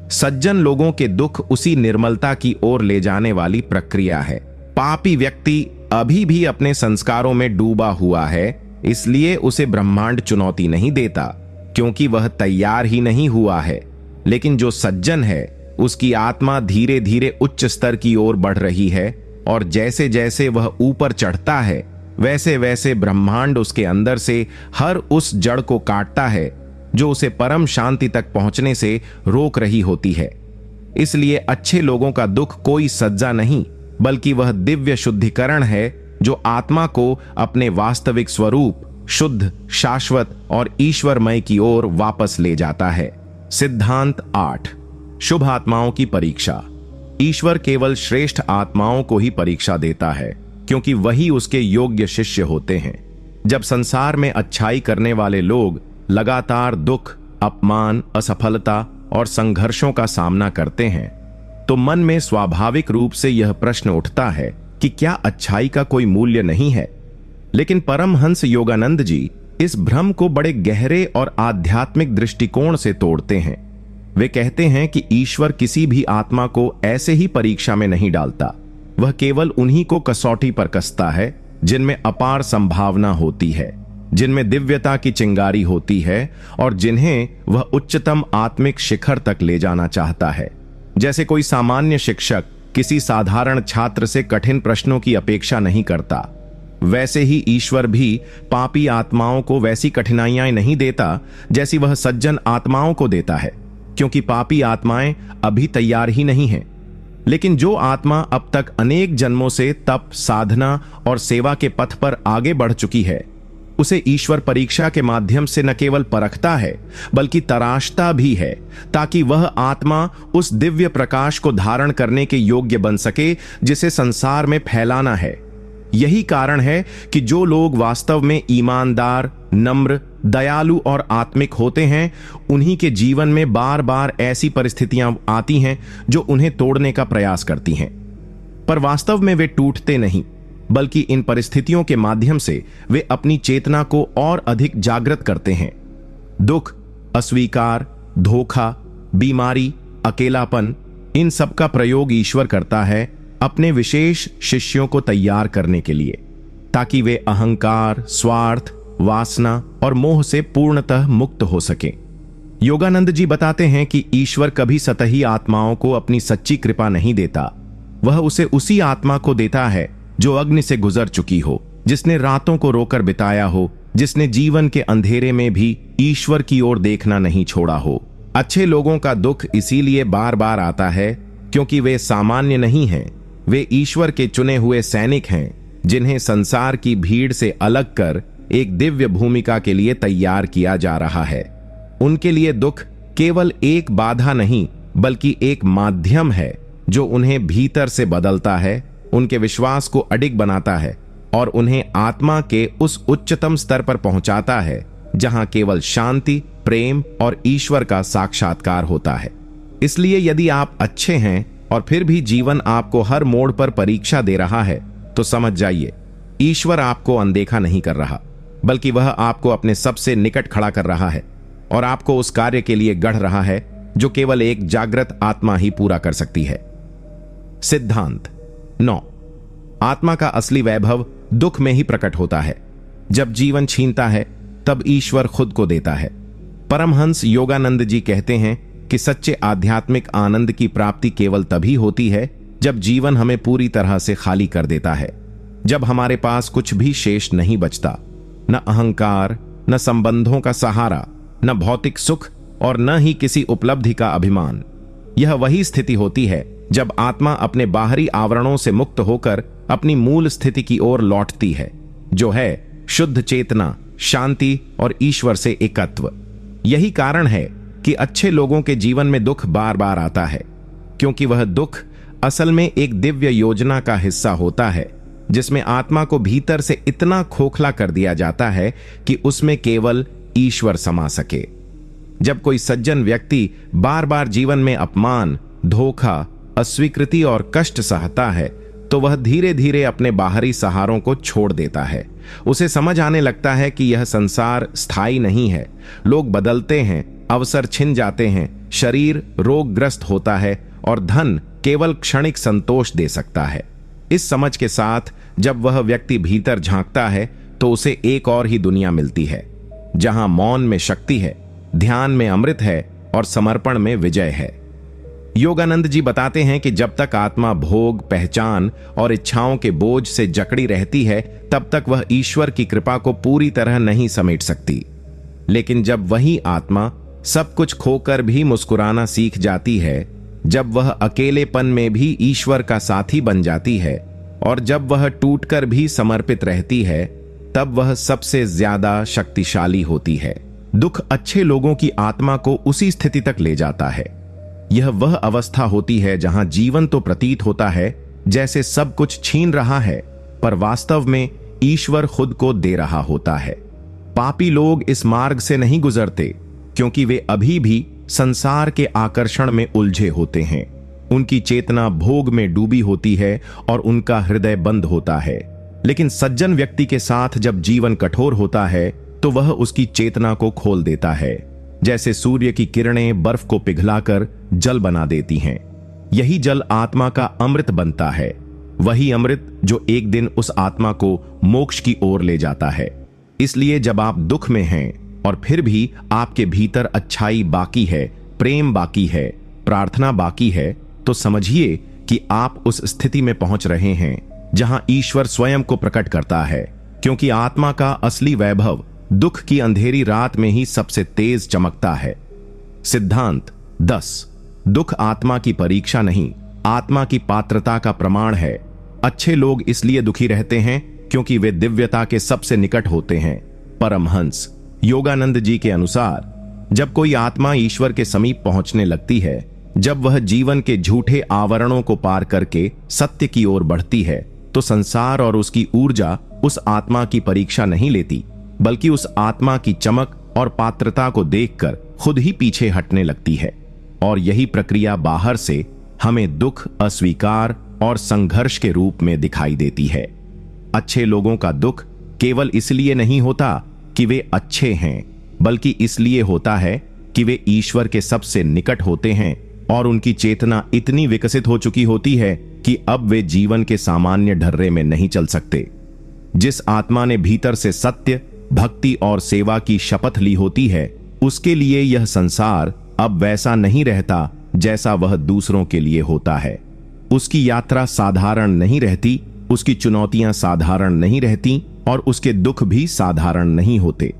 सज्जन लोगों के दुख उसी निर्मलता की ओर ले जाने वाली प्रक्रिया है। पापी व्यक्ति अभी भी अपने संस्कारों में डूबा हुआ है, इसलिए उसे ब्रह्मांड चुनौती नहीं देता, क्योंकि वह तैयार ही नहीं हुआ है। लेकिन जो सज्जन है, उसकी आत्मा धीरे धीरे उच्च स्तर की ओर बढ़ रही है, और जैसे जैसे वह ऊपर चढ़ता है, वैसे वैसे ब्रह्मांड उसके अंदर से हर उस जड़ को काटता है जो उसे परम शांति तक पहुंचने से रोक रही होती है। इसलिए अच्छे लोगों का दुख कोई सज्जा नहीं, बल्कि वह दिव्य शुद्धिकरण है जो आत्मा को अपने वास्तविक स्वरूप, शुद्ध, शाश्वत और ईश्वरमय की ओर वापस ले जाता है। सिद्धांत 8। शुभ आत्माओं की परीक्षा। ईश्वर केवल श्रेष्ठ आत्माओं को ही परीक्षा देता है, क्योंकि वही उसके योग्य शिष्य होते हैं। जब संसार में अच्छाई करने वाले लोग लगातार दुख, अपमान, असफलता और संघर्षों का सामना करते हैं, तो मन में स्वाभाविक रूप से यह प्रश्न उठता है कि क्या अच्छाई का कोई मूल्य नहीं है। लेकिन परमहंस योगानंद जी इस भ्रम को बड़े गहरे और आध्यात्मिक दृष्टिकोण से तोड़ते हैं। वे कहते हैं कि ईश्वर किसी भी आत्मा को ऐसे ही परीक्षा में नहीं डालता, वह केवल उन्हीं को कसौटी पर कसता है जिनमें अपार संभावना होती है, जिनमें दिव्यता की चिंगारी होती है और जिन्हें वह उच्चतम आत्मिक शिखर तक ले जाना चाहता है। जैसे कोई सामान्य शिक्षक किसी साधारण छात्र से कठिन प्रश्नों की अपेक्षा नहीं करता, वैसे ही ईश्वर भी पापी आत्माओं को वैसी कठिनाइयां नहीं देता जैसी वह सज्जन आत्माओं को देता है, क्योंकि पापी आत्माएं अभी तैयार ही नहीं हैं। लेकिन जो आत्मा अब तक अनेक जन्मों से तप, साधना और सेवा के पथ पर आगे बढ़ चुकी है, उसे ईश्वर परीक्षा के माध्यम से न केवल परखता है बल्कि तराशता भी है, ताकि वह आत्मा उस दिव्य प्रकाश को धारण करने के योग्य बन सके जिसे संसार में फैलाना है। यही कारण है कि जो लोग वास्तव में ईमानदार, नम्र, दयालु और आत्मिक होते हैं, उन्हीं के जीवन में बार बार ऐसी परिस्थितियां आती हैं जो उन्हें तोड़ने का प्रयास करती हैं। पर वास्तव में वे टूटते नहीं, बल्कि इन परिस्थितियों के माध्यम से वे अपनी चेतना को और अधिक जागृत करते हैं। दुख, अस्वीकार, धोखा, बीमारी, अकेलापन, इन सब का प्रयोग ईश्वर करता है अपने विशेष शिष्यों को तैयार करने के लिए, ताकि वे अहंकार, स्वार्थ, वासना और मोह से पूर्णतः मुक्त हो सके। योगानंद जी बताते हैं कि ईश्वर कभी सतही आत्माओं को अपनी सच्ची कृपा नहीं देता, वह उसे उसी आत्मा को देता है जो अग्नि से गुजर चुकी हो, जिसने रातों को रोकर बिताया हो, जिसने जीवन के अंधेरे में भी ईश्वर की ओर देखना नहीं छोड़ा हो। अच्छे लोगों का दुख इसीलिए बार बार आता है क्योंकि वे सामान्य नहीं हैं, वे ईश्वर के चुने हुए सैनिक हैं, जिन्हें संसार की भीड़ से अलग कर एक दिव्य भूमिका के लिए तैयार किया जा रहा है। उनके लिए दुख केवल एक बाधा नहीं बल्कि एक माध्यम है जो उन्हें भीतर से बदलता है, उनके विश्वास को अडिग बनाता है और उन्हें आत्मा के उस उच्चतम स्तर पर पहुंचाता है जहां केवल शांति, प्रेम और ईश्वर का साक्षात्कार होता है। इसलिए यदि आप अच्छे हैं और फिर भी जीवन आपको हर मोड़ पर परीक्षा दे रहा है, तो समझ जाइए ईश्वर आपको अनदेखा नहीं कर रहा, बल्कि वह आपको अपने सबसे निकट खड़ा कर रहा है और आपको उस कार्य के लिए गढ़ रहा है जो केवल एक जागृत आत्मा ही पूरा कर सकती है। सिद्धांत 9। आत्मा का असली वैभव दुख में ही प्रकट होता है। जब जीवन छीनता है तब ईश्वर खुद को देता है। परमहंस योगानंद जी कहते हैं कि सच्चे आध्यात्मिक आनंद की प्राप्ति केवल तभी होती है जब जीवन हमें पूरी तरह से खाली कर देता है, जब हमारे पास कुछ भी शेष नहीं बचता, न अहंकार, न संबंधों का सहारा, न भौतिक सुख और न ही किसी उपलब्धि का अभिमान। यह वही स्थिति होती है जब आत्मा अपने बाहरी आवरणों से मुक्त होकर अपनी मूल स्थिति की ओर लौटती है, जो है शुद्ध चेतना, शांति और ईश्वर से एकत्व। यही कारण है कि अच्छे लोगों के जीवन में दुख बार बार आता है, क्योंकि वह दुख असल में एक दिव्य योजना का हिस्सा होता है जिसमें आत्मा को भीतर से इतना खोखला कर दिया जाता है कि उसमें केवल ईश्वर समा सके। जब कोई सज्जन व्यक्ति बार बार जीवन में अपमान, धोखा, अस्वीकृति और कष्ट सहता है, तो वह धीरे धीरे अपने बाहरी सहारों को छोड़ देता है। उसे समझ आने लगता है कि यह संसार स्थायी नहीं है, लोग बदलते हैं, अवसर छिन जाते हैं, शरीर रोगग्रस्त होता है और धन केवल क्षणिक संतोष दे सकता है। इस समझ के साथ जब वह व्यक्ति भीतर झांकता है तो उसे एक और ही दुनिया मिलती है, जहां मौन में शक्ति है, ध्यान में अमृत है और समर्पण में विजय है। योगानंद जी बताते हैं कि जब तक आत्मा भोग, पहचान और इच्छाओं के बोझ से जकड़ी रहती है, तब तक वह ईश्वर की कृपा को पूरी तरह नहीं समेट सकती। लेकिन जब वही आत्मा सब कुछ खोकर भी मुस्कुराना सीख जाती है, जब वह अकेलेपन में भी ईश्वर का साथी बन जाती है और जब वह टूटकर भी समर्पित रहती है, तब वह सबसे ज्यादा शक्तिशाली होती है। दुख अच्छे लोगों की आत्मा को उसी स्थिति तक ले जाता है। यह वह अवस्था होती है जहां जीवन तो प्रतीत होता है जैसे सब कुछ छीन रहा है, पर वास्तव में ईश्वर खुद को दे रहा होता है। पापी लोग इस मार्ग से नहीं गुजरते क्योंकि वे अभी भी संसार के आकर्षण में उलझे होते हैं। उनकी चेतना भोग में डूबी होती है और उनका हृदय बंद होता है। लेकिन सज्जन व्यक्ति के साथ जब जीवन कठोर होता है तो वह उसकी चेतना को खोल देता है, जैसे सूर्य की किरणें बर्फ को पिघलाकर जल बना देती हैं। यही जल आत्मा का अमृत बनता है, वही अमृत जो एक दिन उस आत्मा को मोक्ष की ओर ले जाता है। इसलिए जब आप दुख में हैं और फिर भी आपके भीतर अच्छाई बाकी है, प्रेम बाकी है, प्रार्थना बाकी है, तो समझिए कि आप उस स्थिति में पहुंच रहे हैं जहां ईश्वर स्वयं को प्रकट करता है, क्योंकि आत्मा का असली वैभव दुख की अंधेरी रात में ही सबसे तेज चमकता है। सिद्धांत 10। दुख आत्मा की परीक्षा नहीं, आत्मा की पात्रता का प्रमाण है। अच्छे लोग इसलिए दुखी रहते हैं क्योंकि वे दिव्यता के सबसे निकट होते हैं। परमहंस योगानंद जी के अनुसार जब कोई आत्मा ईश्वर के समीप पहुंचने लगती है, जब वह जीवन के झूठे आवरणों को पार करके सत्य की ओर बढ़ती है, तो संसार और उसकी ऊर्जा उस आत्मा की परीक्षा नहीं लेती, बल्कि उस आत्मा की चमक और पात्रता को देखकर खुद ही पीछे हटने लगती है। और यही प्रक्रिया बाहर से हमें दुख, अस्वीकार और संघर्ष के रूप में दिखाई देती है। अच्छे लोगों का दुख केवल इसलिए नहीं होता कि वे अच्छे हैं, बल्कि इसलिए होता है कि वे ईश्वर के सबसे निकट होते हैं और उनकी चेतना इतनी विकसित हो चुकी होती है कि अब वे जीवन के सामान्य ढर्रे में नहीं चल सकते। जिस आत्मा ने भीतर से सत्य, भक्ति और सेवा की शपथ ली होती है, उसके लिए यह संसार अब वैसा नहीं रहता जैसा वह दूसरों के लिए होता है। उसकी यात्रा साधारण नहीं रहती, उसकी चुनौतियां साधारण नहीं रहती और उसके दुख भी साधारण नहीं होते।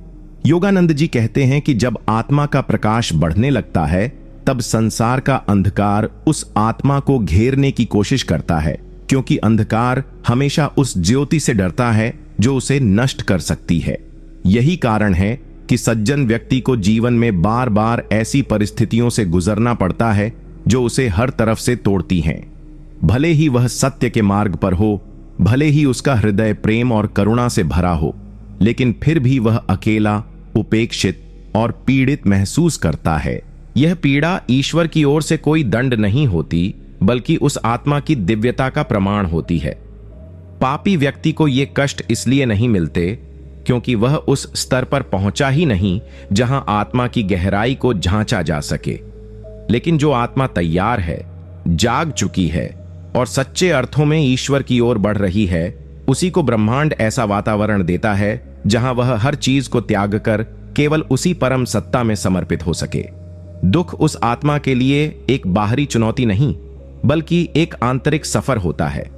योगानंद जी कहते हैं कि जब आत्मा का प्रकाश बढ़ने लगता है, तब संसार का अंधकार उस आत्मा को घेरने की कोशिश करता है, क्योंकि अंधकार हमेशा उस ज्योति से डरता है जो उसे नष्ट कर सकती है। यही कारण है कि सज्जन व्यक्ति को जीवन में बार बार ऐसी परिस्थितियों से गुजरना पड़ता है जो उसे हर तरफ से तोड़ती हैं। भले ही वह सत्य के मार्ग पर हो, भले ही उसका हृदय प्रेम और करुणा से भरा हो, लेकिन फिर भी वह अकेला, उपेक्षित और पीड़ित महसूस करता है। यह पीड़ा ईश्वर की ओर से कोई दंड नहीं होती, बल्कि उस आत्मा की दिव्यता का प्रमाण होती है। पापी व्यक्ति को ये कष्ट इसलिए नहीं मिलते क्योंकि वह उस स्तर पर पहुंचा ही नहीं जहां आत्मा की गहराई को झांचा जा सके। लेकिन जो आत्मा तैयार है, जाग चुकी है और सच्चे अर्थों में ईश्वर की ओर बढ़ रही है, उसी को ब्रह्मांड ऐसा वातावरण देता है जहां वह हर चीज को त्याग कर केवल उसी परम सत्ता में समर्पित हो सके। दुख उस आत्मा के लिए एक बाहरी चुनौती नहीं, बल्कि एक आंतरिक सफर होता है,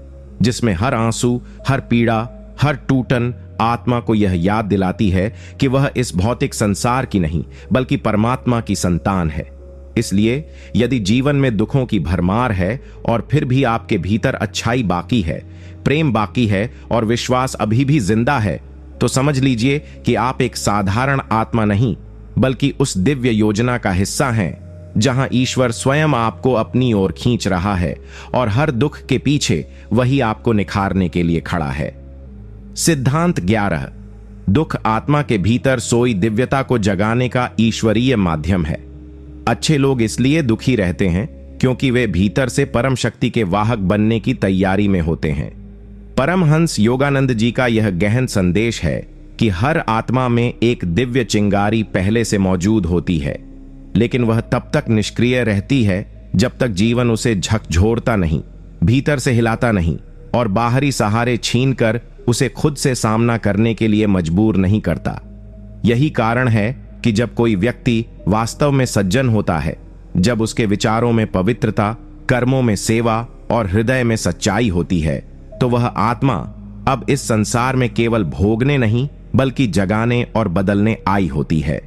जिसमें हर आंसू, हर पीड़ा, हर टूटन आत्मा को यह याद दिलाती है कि वह इस भौतिक संसार की नहीं, बल्कि परमात्मा की संतान है। इसलिए यदि जीवन में दुखों की भरमार है और फिर भी आपके भीतर अच्छाई बाकी है, प्रेम बाकी है और विश्वास अभी भी जिंदा है, तो समझ लीजिए कि आप एक साधारण आत्मा नहीं, बल्कि उस दिव्य योजना का हिस्सा हैं जहां ईश्वर स्वयं आपको अपनी ओर खींच रहा है और हर दुख के पीछे वही आपको निखारने के लिए खड़ा है। सिद्धांत 11। दुख आत्मा के भीतर सोई दिव्यता को जगाने का ईश्वरीय माध्यम है। अच्छे लोग इसलिए दुखी रहते हैं क्योंकि वे भीतर से परम शक्ति के वाहक बनने की तैयारी में होते हैं। परमहंस योगानंद जी का यह गहन संदेश है कि हर आत्मा में एक दिव्य चिंगारी पहले से मौजूद होती है, लेकिन वह तब तक निष्क्रिय रहती है जब तक जीवन उसे झकझोरता नहीं, भीतर से हिलाता नहीं और बाहरी सहारे छीनकर उसे खुद से सामना करने के लिए मजबूर नहीं करता। यही कारण है कि जब कोई व्यक्ति वास्तव में सज्जन होता है, जब उसके विचारों में पवित्रता, कर्मों में सेवा और हृदय में सच्चाई होती है, तो वह आत्मा अब इस संसार में केवल भोगने नहीं, बल्कि जगाने और बदलने आई होती है।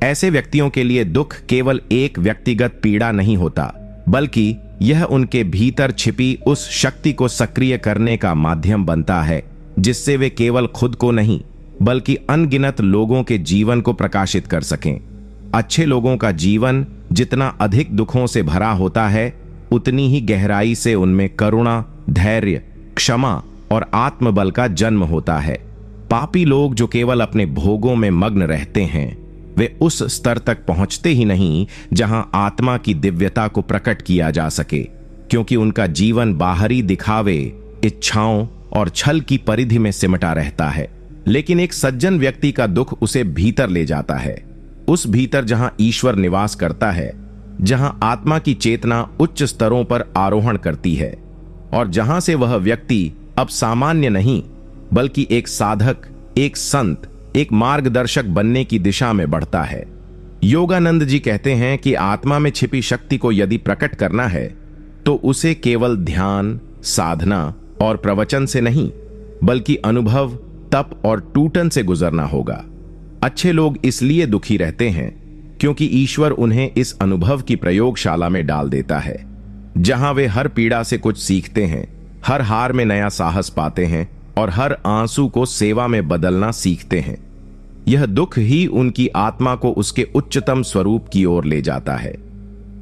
ऐसे व्यक्तियों के लिए दुख केवल एक व्यक्तिगत पीड़ा नहीं होता, बल्कि यह उनके भीतर छिपी उस शक्ति को सक्रिय करने का माध्यम बनता है, जिससे वे केवल खुद को नहीं, बल्कि अनगिनत लोगों के जीवन को प्रकाशित कर सकें। अच्छे लोगों का जीवन जितना अधिक दुखों से भरा होता है, उतनी ही गहराई से उनमें करुणा, धैर्य, क्षमा और आत्मबल का जन्म होता है। पापी लोग जो केवल अपने भोगों में मग्न रहते हैं, वे उस स्तर तक पहुंचते ही नहीं जहां आत्मा की दिव्यता को प्रकट किया जा सके। क्योंकि उनका जीवन बाहरी दिखावे, इच्छाओं और छल की परिधि में सिमटा रहता है। लेकिन एक सज्जन व्यक्ति का दुख उसे भीतर ले जाता है, उस भीतर जहां ईश्वर निवास करता है, जहां आत्मा की चेतना उच्च स्तरों पर आरोहण करती है और जहां से वह व्यक्ति अब सामान्य नहीं बल्कि एक साधक, एक संत, एक मार्गदर्शक बनने की दिशा में बढ़ता है। योगानंद जी कहते हैं कि आत्मा में छिपी शक्ति को यदि प्रकट करना है तो उसे केवल ध्यान, साधना और प्रवचन से नहीं बल्कि अनुभव, तप और टूटन से गुजरना होगा। अच्छे लोग इसलिए दुखी रहते हैं क्योंकि ईश्वर उन्हें इस अनुभव की प्रयोगशाला में डाल देता है, जहां वे हर पीड़ा से कुछ सीखते हैं, हर हार में नया साहस पाते हैं और हर आंसू को सेवा में बदलना सीखते हैं। यह दुख ही उनकी आत्मा को उसके उच्चतम स्वरूप की ओर ले जाता है।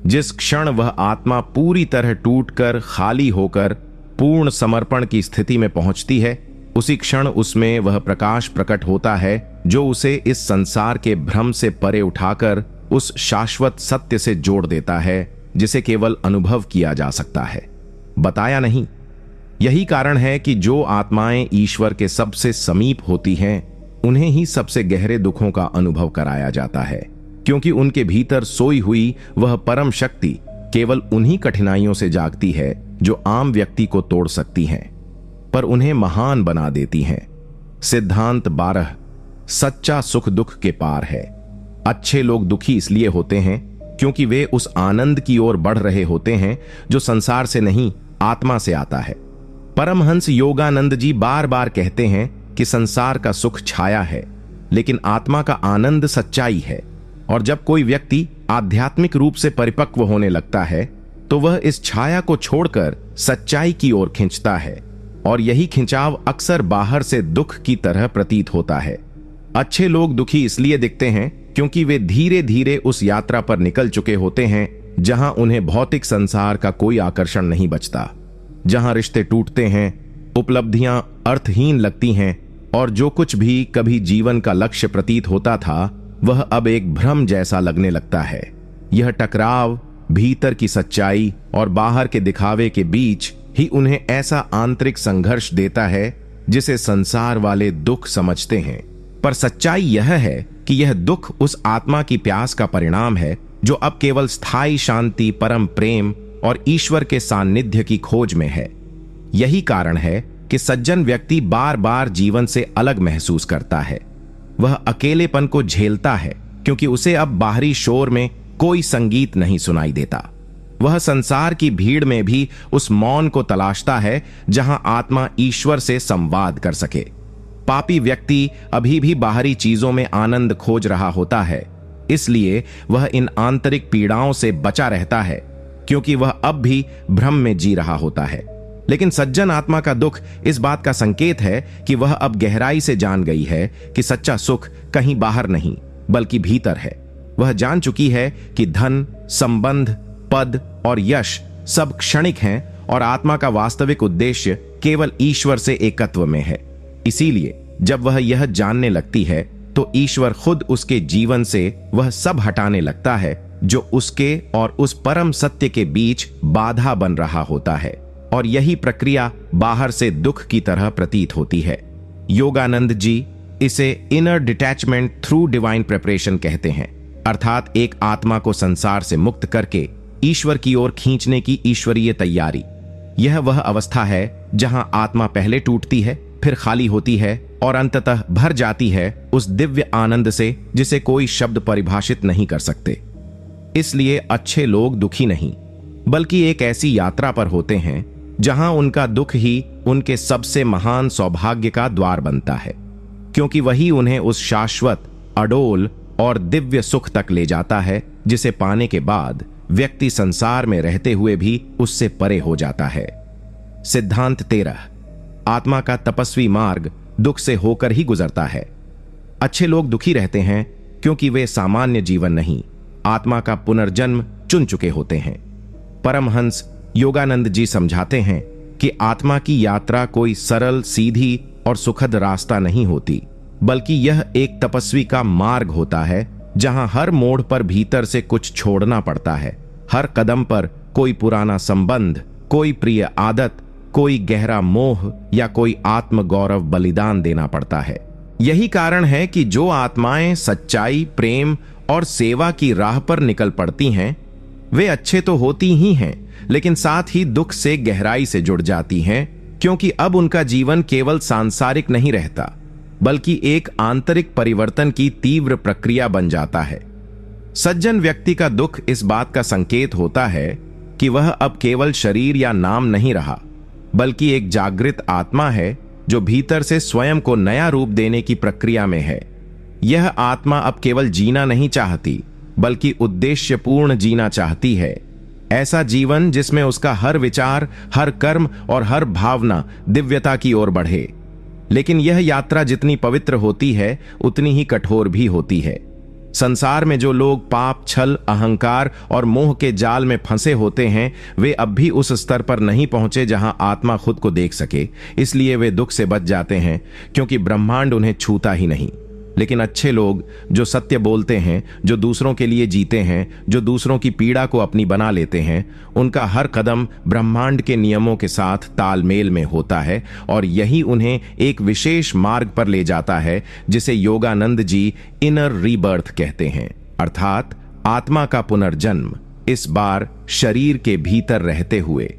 जिस क्षण वह आत्मा पूरी तरह टूटकर, खाली होकर पूर्ण समर्पण की स्थिति में पहुंचती है, उसी क्षण उसमें वह प्रकाश प्रकट होता है जो उसे इस संसार के भ्रम से परे उठाकर उस शाश्वत सत्य से जोड़ देता है जिसे केवल अनुभव किया जा सकता है, बताया नहीं। यही कारण है कि जो आत्माएं ईश्वर के सबसे समीप होती हैं उन्हें ही सबसे गहरे दुखों का अनुभव कराया जाता है, क्योंकि उनके भीतर सोई हुई वह परम शक्ति केवल उन्हीं कठिनाइयों से जागती है जो आम व्यक्ति को तोड़ सकती हैं पर उन्हें महान बना देती हैं। सिद्धांत 12 सच्चा सुख दुख के पार है। अच्छे लोग दुखी इसलिए होते हैं क्योंकि वे उस आनंद की ओर बढ़ रहे होते हैं जो संसार से नहीं, आत्मा से आता है। परमहंस योगानंद जी बार बार कहते हैं कि संसार का सुख छाया है लेकिन आत्मा का आनंद सच्चाई है, और जब कोई व्यक्ति आध्यात्मिक रूप से परिपक्व होने लगता है तो वह इस छाया को छोड़कर सच्चाई की ओर खिंचता है, और यही खिंचाव अक्सर बाहर से दुख की तरह प्रतीत होता है। अच्छे लोग दुखी इसलिए दिखते हैं क्योंकि वे धीरे धीरे उस यात्रा पर निकल चुके होते हैं जहां उन्हें भौतिक संसार का कोई आकर्षण नहीं बचता, जहां रिश्ते टूटते हैं, उपलब्धियां अर्थहीन लगती हैं और जो कुछ भी कभी जीवन का लक्ष्य प्रतीत होता था वह अब एक भ्रम जैसा लगने लगता है। यह टकराव भीतर की सच्चाई और बाहर के दिखावे के बीच ही उन्हें ऐसा आंतरिक संघर्ष देता है जिसे संसार वाले दुख समझते हैं। पर सच्चाई यह है कि यह दुख उस आत्मा की प्यास का परिणाम है जो अब केवल स्थायी शांति, परम प्रेम और ईश्वर के सान्निध्य की खोज में है। यही कारण है कि सज्जन व्यक्ति बार बार जीवन से अलग महसूस करता है। वह अकेलेपन को झेलता है क्योंकि उसे अब बाहरी शोर में कोई संगीत नहीं सुनाई देता। वह संसार की भीड़ में भी उस मौन को तलाशता है जहां आत्मा ईश्वर से संवाद कर सके। पापी व्यक्ति अभी भी बाहरी चीजों में आनंद खोज रहा होता है, इसलिए वह इन आंतरिक पीड़ाओं से बचा रहता है क्योंकि वह अब भी भ्रम में जी रहा होता है। लेकिन सज्जन आत्मा का दुख इस बात का संकेत है कि वह अब गहराई से जान गई है कि सच्चा सुख कहीं बाहर नहीं बल्कि भीतर है। वह जान चुकी है कि धन, संबंध, पद और यश सब क्षणिक हैं और आत्मा का वास्तविक उद्देश्य केवल ईश्वर से एकत्व में है। इसीलिए जब वह यह जानने लगती है तो ईश्वर खुद उसके जीवन से वह सब हटाने लगता है जो उसके और उस परम सत्य के बीच बाधा बन रहा होता है, और यही प्रक्रिया बाहर से दुख की तरह प्रतीत होती है। योगानंद जी इसे inner detachment through divine preparation कहते हैं, अर्थात एक आत्मा को संसार से मुक्त करके ईश्वर की ओर खींचने की ईश्वरीय तैयारी। यह वह अवस्था है जहां आत्मा पहले टूटती है, फिर खाली होती है और अंततः भर जाती है उस दिव्य आनंद से जिसे कोई शब्द परिभाषित नहीं कर सकते। इसलिए अच्छे लोग दुखी नहीं बल्कि एक ऐसी यात्रा पर होते हैं जहां उनका दुख ही उनके सबसे महान सौभाग्य का द्वार बनता है, क्योंकि वही उन्हें उस शाश्वत, अडोल और दिव्य सुख तक ले जाता है जिसे पाने के बाद व्यक्ति संसार में रहते हुए भी उससे परे हो जाता है। सिद्धांत 13 आत्मा का तपस्वी मार्ग दुख से होकर ही गुजरता है। अच्छे लोग दुखी रहते हैं क्योंकि वे सामान्य जीवन नहीं, आत्मा का पुनर्जन्म चुन चुके होते हैं। परमहंस योगानंद जी समझाते हैं कि आत्मा की यात्रा कोई सरल, सीधी और सुखद रास्ता नहीं होती, बल्कि यह एक तपस्वी का मार्ग होता है जहां हर मोड़ पर भीतर से कुछ छोड़ना पड़ता है। हर कदम पर कोई पुराना संबंध, कोई प्रिय आदत, कोई गहरा मोह या कोई आत्मगौरव बलिदान देना पड़ता है। यही कारण है कि जो आत्माएं सच्चाई, प्रेम और सेवा की राह पर निकल पड़ती हैं, वे अच्छे तो होती ही हैं, लेकिन साथ ही दुख से गहराई से जुड़ जाती हैं, क्योंकि अब उनका जीवन केवल सांसारिक नहीं रहता, बल्कि एक आंतरिक परिवर्तन की तीव्र प्रक्रिया बन जाता है। सज्जन व्यक्ति का दुख इस बात का संकेत होता है कि वह अब केवल शरीर या नाम नहीं रहा, बल्कि एक जागृत आत्मा है जो भीतर से स्वयं को नया रूप देने की प्रक्रिया में है। यह आत्मा अब केवल जीना नहीं चाहती, बल्कि उद्देश्यपूर्ण जीना चाहती है। ऐसा जीवन जिसमें उसका हर विचार, हर कर्म और हर भावना दिव्यता की ओर बढ़े। लेकिन यह यात्रा जितनी पवित्र होती है, उतनी ही कठोर भी होती है। संसार में जो लोग पाप, छल, अहंकार और मोह के जाल में फंसे होते हैं, वे अब भी उस स्तर पर नहीं पहुंचे जहां आत्मा खुद को देख सके। इसलिए वे दुख से बच जाते हैं, क्योंकि ब्रह्मांड उन्हें छूता ही नहीं। लेकिन अच्छे लोग जो सत्य बोलते हैं, जो दूसरों के लिए जीते हैं, जो दूसरों की पीड़ा को अपनी बना लेते हैं, उनका हर कदम ब्रह्मांड के नियमों के साथ तालमेल में होता है, और यही उन्हें एक विशेष मार्ग पर ले जाता है जिसे योगानंद जी इनर रीबर्थ कहते हैं, अर्थात आत्मा का पुनर्जन्म, इस बार शरीर के भीतर रहते हुए।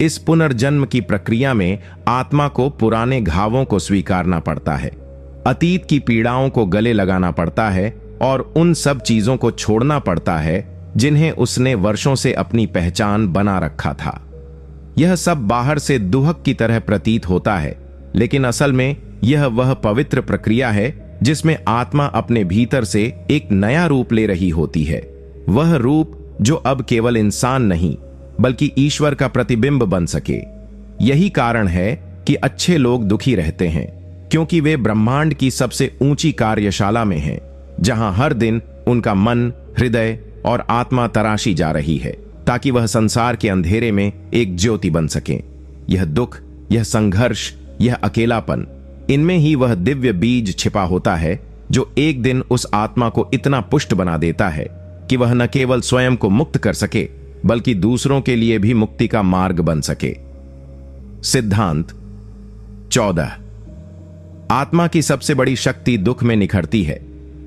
इस पुनर्जन्म की प्रक्रिया में आत्मा को पुराने घावों को स्वीकारना पड़ता है, अतीत की पीड़ाओं को गले लगाना पड़ता है और उन सब चीजों को छोड़ना पड़ता है जिन्हें उसने वर्षों से अपनी पहचान बना रखा था। यह सब बाहर से दुहक की तरह प्रतीत होता है, लेकिन असल में यह वह पवित्र प्रक्रिया है जिसमें आत्मा अपने भीतर से एक नया रूप ले रही होती है। वह रूप जो अब केवल इंसान नहीं, बल्कि ईश्वर का प्रतिबिंब बन सके। यही कारण है कि अच्छे लोग दुखी रहते हैं, क्योंकि वे ब्रह्मांड की सबसे ऊंची कार्यशाला में हैं, जहां हर दिन उनका मन, हृदय और आत्मा तराशी जा रही है, ताकि वह संसार के अंधेरे में एक ज्योति बन सके। यह दुख, यह संघर्ष, यह अकेलापन, इनमें ही वह दिव्य बीज छिपा होता है जो एक दिन उस आत्मा को इतना पुष्ट बना देता है कि वह न केवल स्वयं को मुक्त कर सके, बल्कि दूसरों के लिए भी मुक्ति का मार्ग बन सके। सिद्धांत 14। आत्मा की सबसे बड़ी शक्ति दुख में निखरती है।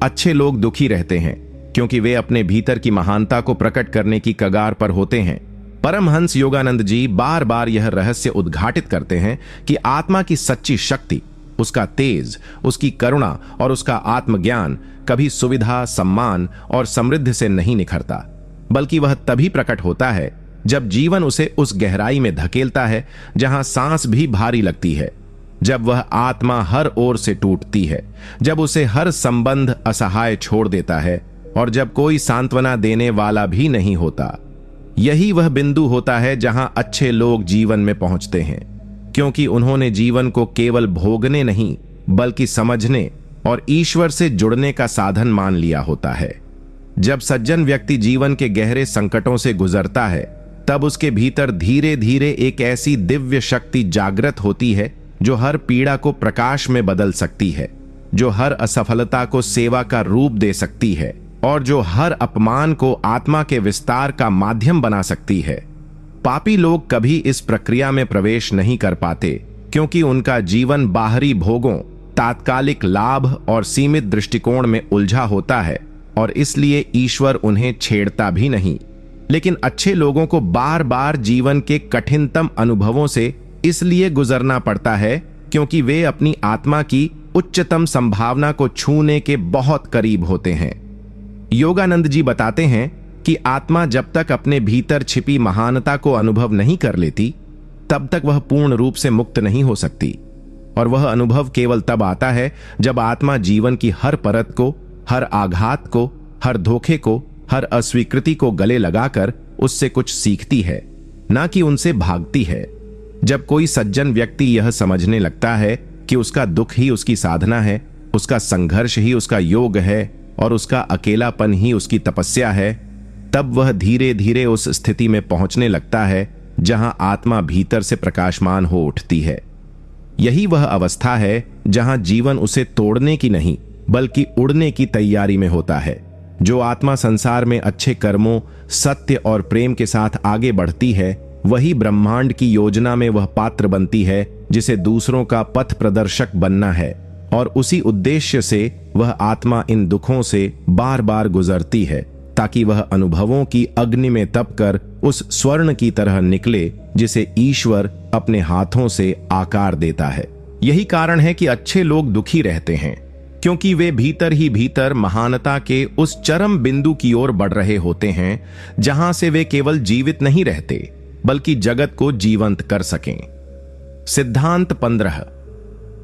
अच्छे लोग दुखी रहते हैं क्योंकि वे अपने भीतर की महानता को प्रकट करने की कगार पर होते हैं। परमहंस योगानंद जी बार बार यह रहस्य उद्घाटित करते हैं कि आत्मा की सच्ची शक्ति, उसका तेज, उसकी करुणा और उसका आत्मज्ञान कभी सुविधा, सम्मान और समृद्धि से नहीं निखरता, बल्कि वह तभी प्रकट होता है जब जीवन उसे उस गहराई में धकेलता है जहां सांस भी भारी लगती है, जब वह आत्मा हर ओर से टूटती है, जब उसे हर संबंध असहाय छोड़ देता है और जब कोई सांत्वना देने वाला भी नहीं होता। यही वह बिंदु होता है जहां अच्छे लोग जीवन में पहुंचते हैं, क्योंकि उन्होंने जीवन को केवल भोगने नहीं, बल्कि समझने और ईश्वर से जुड़ने का साधन मान लिया होता है। जब सज्जन व्यक्ति जीवन के गहरे संकटों से गुजरता है, तब उसके भीतर धीरे धीरे एक ऐसी दिव्य शक्ति जागृत होती है जो हर पीड़ा को प्रकाश में बदल सकती है, जो हर असफलता को सेवा का रूप दे सकती है और जो हर अपमान को आत्मा के विस्तार का माध्यम बना सकती है। पापी लोग कभी इस प्रक्रिया में प्रवेश नहीं कर पाते, क्योंकि उनका जीवन बाहरी भोगों, तात्कालिक लाभ और सीमित दृष्टिकोण में उलझा होता है, और इसलिए ईश्वर उन्हें छेड़ता भी नहीं। लेकिन अच्छे लोगों को बार बार जीवन के कठिनतम अनुभवों से इसलिए गुजरना पड़ता है क्योंकि वे अपनी आत्मा की उच्चतम संभावना को छूने के बहुत करीब होते हैं। योगानंद जी बताते हैं कि आत्मा जब तक अपने भीतर छिपी महानता को अनुभव नहीं कर लेती, तब तक वह पूर्ण रूप से मुक्त नहीं हो सकती, और वह अनुभव केवल तब आता है जब आत्मा जीवन की हर परत को, हर आघात को, हर धोखे को, हर अस्वीकृति को गले लगाकर उससे कुछ सीखती है, ना कि उनसे भागती है। जब कोई सज्जन व्यक्ति यह समझने लगता है कि उसका दुख ही उसकी साधना है, उसका संघर्ष ही उसका योग है और उसका अकेलापन ही उसकी तपस्या है, तब वह धीरे धीरे उस स्थिति में पहुंचने लगता है जहां आत्मा भीतर से प्रकाशमान हो उठती है। यही वह अवस्था है जहां जीवन उसे तोड़ने की नहीं, बल्कि उड़ने की तैयारी में होता है। जो आत्मा संसार में अच्छे कर्मों, सत्य और प्रेम के साथ आगे बढ़ती है, वही ब्रह्मांड की योजना में वह पात्र बनती है जिसे दूसरों का पथ प्रदर्शक बनना है, और उसी उद्देश्य से वह आत्मा इन दुखों से बार बार गुजरती है ताकि वह अनुभवों की अग्नि में तपकर उस स्वर्ण की तरह निकले जिसे ईश्वर अपने हाथों से आकार देता है। यही कारण है कि अच्छे लोग दुखी रहते हैं, क्योंकि वे भीतर ही भीतर महानता के उस चरम बिंदु की ओर बढ़ रहे होते हैं जहां से वे केवल जीवित नहीं रहते बल्कि जगत को जीवंत कर सकें। सिद्धांत 15।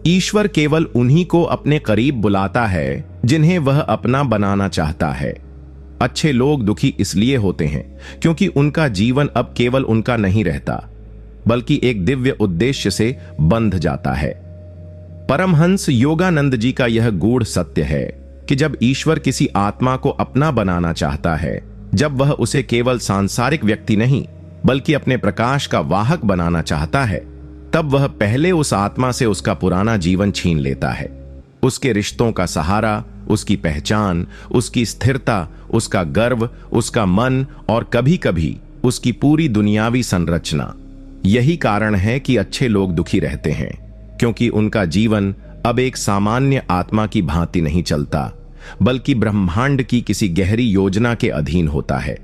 ईश्वर केवल उन्हीं को अपने करीब बुलाता है जिन्हें वह अपना बनाना चाहता है। अच्छे लोग दुखी इसलिए होते हैं क्योंकि उनका जीवन अब केवल उनका नहीं रहता बल्कि एक दिव्य उद्देश्य से बंध जाता है। परमहंस योगानंद जी का यह गूढ़ सत्य है कि जब ईश्वर किसी आत्मा को अपना बनाना चाहता है, जब वह उसे केवल सांसारिक व्यक्ति नहीं बल्कि अपने प्रकाश का वाहक बनाना चाहता है, तब वह पहले उस आत्मा से उसका पुराना जीवन छीन लेता है। उसके रिश्तों का सहारा, उसकी पहचान, उसकी स्थिरता, उसका गर्व, उसका मन और कभी कभी उसकी पूरी दुनियावी संरचना। यही कारण है कि अच्छे लोग दुखी रहते हैं, क्योंकि उनका जीवन अब एक सामान्य आत्मा की भांति नहीं चलता बल्कि ब्रह्मांड की किसी गहरी योजना के अधीन होता है।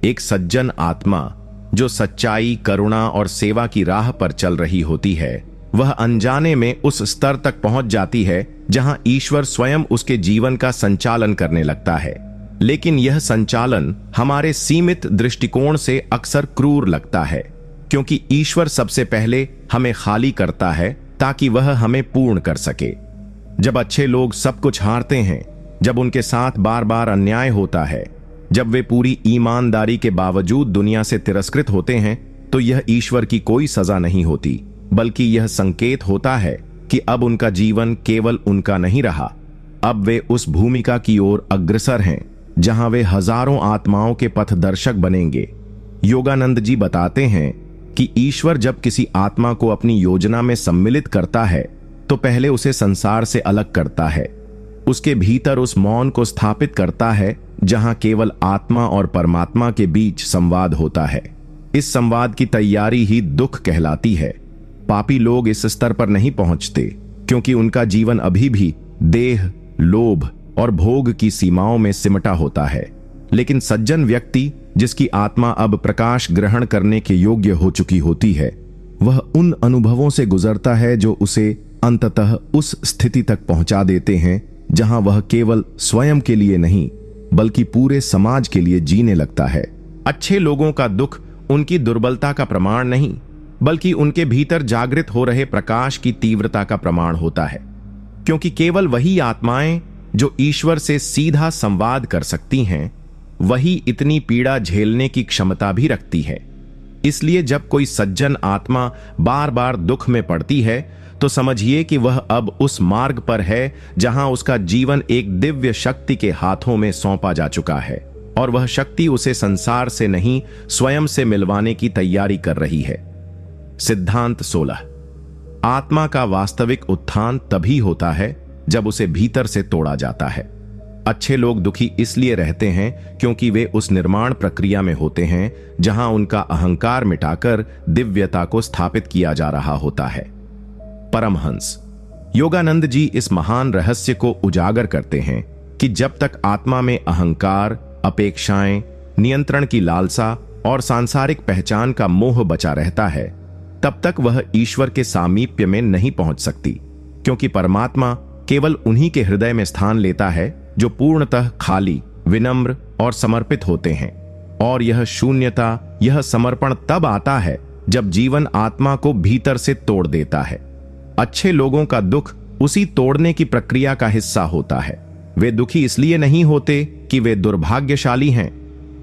एक सज्जन आत्मा जो सच्चाई, करुणा और सेवा की राह पर चल रही होती है, वह अनजाने में उस स्तर तक पहुंच जाती है जहां ईश्वर स्वयं उसके जीवन का संचालन करने लगता है। लेकिन यह संचालन हमारे सीमित दृष्टिकोण से अक्सर क्रूर लगता है, क्योंकि ईश्वर सबसे पहले हमें खाली करता है ताकि वह हमें पूर्ण कर सके। जब अच्छे लोग सब कुछ हारते हैं, जब उनके साथ बार बार अन्याय होता है, जब वे पूरी ईमानदारी के बावजूद दुनिया से तिरस्कृत होते हैं, तो यह ईश्वर की कोई सजा नहीं होती बल्कि यह संकेत होता है कि अब उनका जीवन केवल उनका नहीं रहा। अब वे उस भूमिका की ओर अग्रसर हैं जहां वे हजारों आत्माओं के पथदर्शक बनेंगे। योगानंद जी बताते हैं कि ईश्वर जब किसी आत्मा को अपनी योजना में सम्मिलित करता है तो पहले उसे संसार से अलग करता है, उसके भीतर उस मौन को स्थापित करता है जहां केवल आत्मा और परमात्मा के बीच संवाद होता है। इस संवाद की तैयारी ही दुख कहलाती है। पापी लोग इस स्तर पर नहीं पहुंचते क्योंकि उनका जीवन अभी भी देह, लोभ और भोग की सीमाओं में सिमटा होता है। लेकिन सज्जन व्यक्ति, जिसकी आत्मा अब प्रकाश ग्रहण करने के योग्य हो चुकी होती है, वह उन अनुभवों से गुजरता है जो उसे अंततः उस स्थिति तक पहुंचा देते हैं जहां वह केवल स्वयं के लिए नहीं बल्कि पूरे समाज के लिए जीने लगता है। अच्छे लोगों का दुख उनकी दुर्बलता का प्रमाण नहीं बल्कि उनके भीतर जागृत हो रहे प्रकाश की तीव्रता का प्रमाण होता है, क्योंकि केवल वही आत्माएं जो ईश्वर से सीधा संवाद कर सकती हैं, वही इतनी पीड़ा झेलने की क्षमता भी रखती है। इसलिए जब कोई सज्जन आत्मा बार बार दुख में पड़ती है तो समझिए कि वह अब उस मार्ग पर है जहां उसका जीवन एक दिव्य शक्ति के हाथों में सौंपा जा चुका है, और वह शक्ति उसे संसार से नहीं स्वयं से मिलवाने की तैयारी कर रही है। सिद्धांत 16। आत्मा का वास्तविक उत्थान तभी होता है जब उसे भीतर से तोड़ा जाता है। अच्छे लोग दुखी इसलिए रहते हैं क्योंकि वे उस निर्माण प्रक्रिया में होते हैं जहां उनका अहंकार मिटाकर दिव्यता को स्थापित किया जा रहा होता है। परमहंस योगानंद जी इस महान रहस्य को उजागर करते हैं कि जब तक आत्मा में अहंकार, अपेक्षाएं, नियंत्रण की लालसा और सांसारिक पहचान का मोह बचा रहता है, तब तक वह ईश्वर के सामीप्य में नहीं पहुंच सकती, क्योंकि परमात्मा केवल उन्हीं के हृदय में स्थान लेता है जो पूर्णतः खाली, विनम्र और समर्पित होते हैं। और यह शून्यता, यह समर्पण तब आता है जब जीवन आत्मा को भीतर से तोड़ देता है। अच्छे लोगों का दुख उसी तोड़ने की प्रक्रिया का हिस्सा होता है। वे दुखी इसलिए नहीं होते कि वे दुर्भाग्यशाली हैं,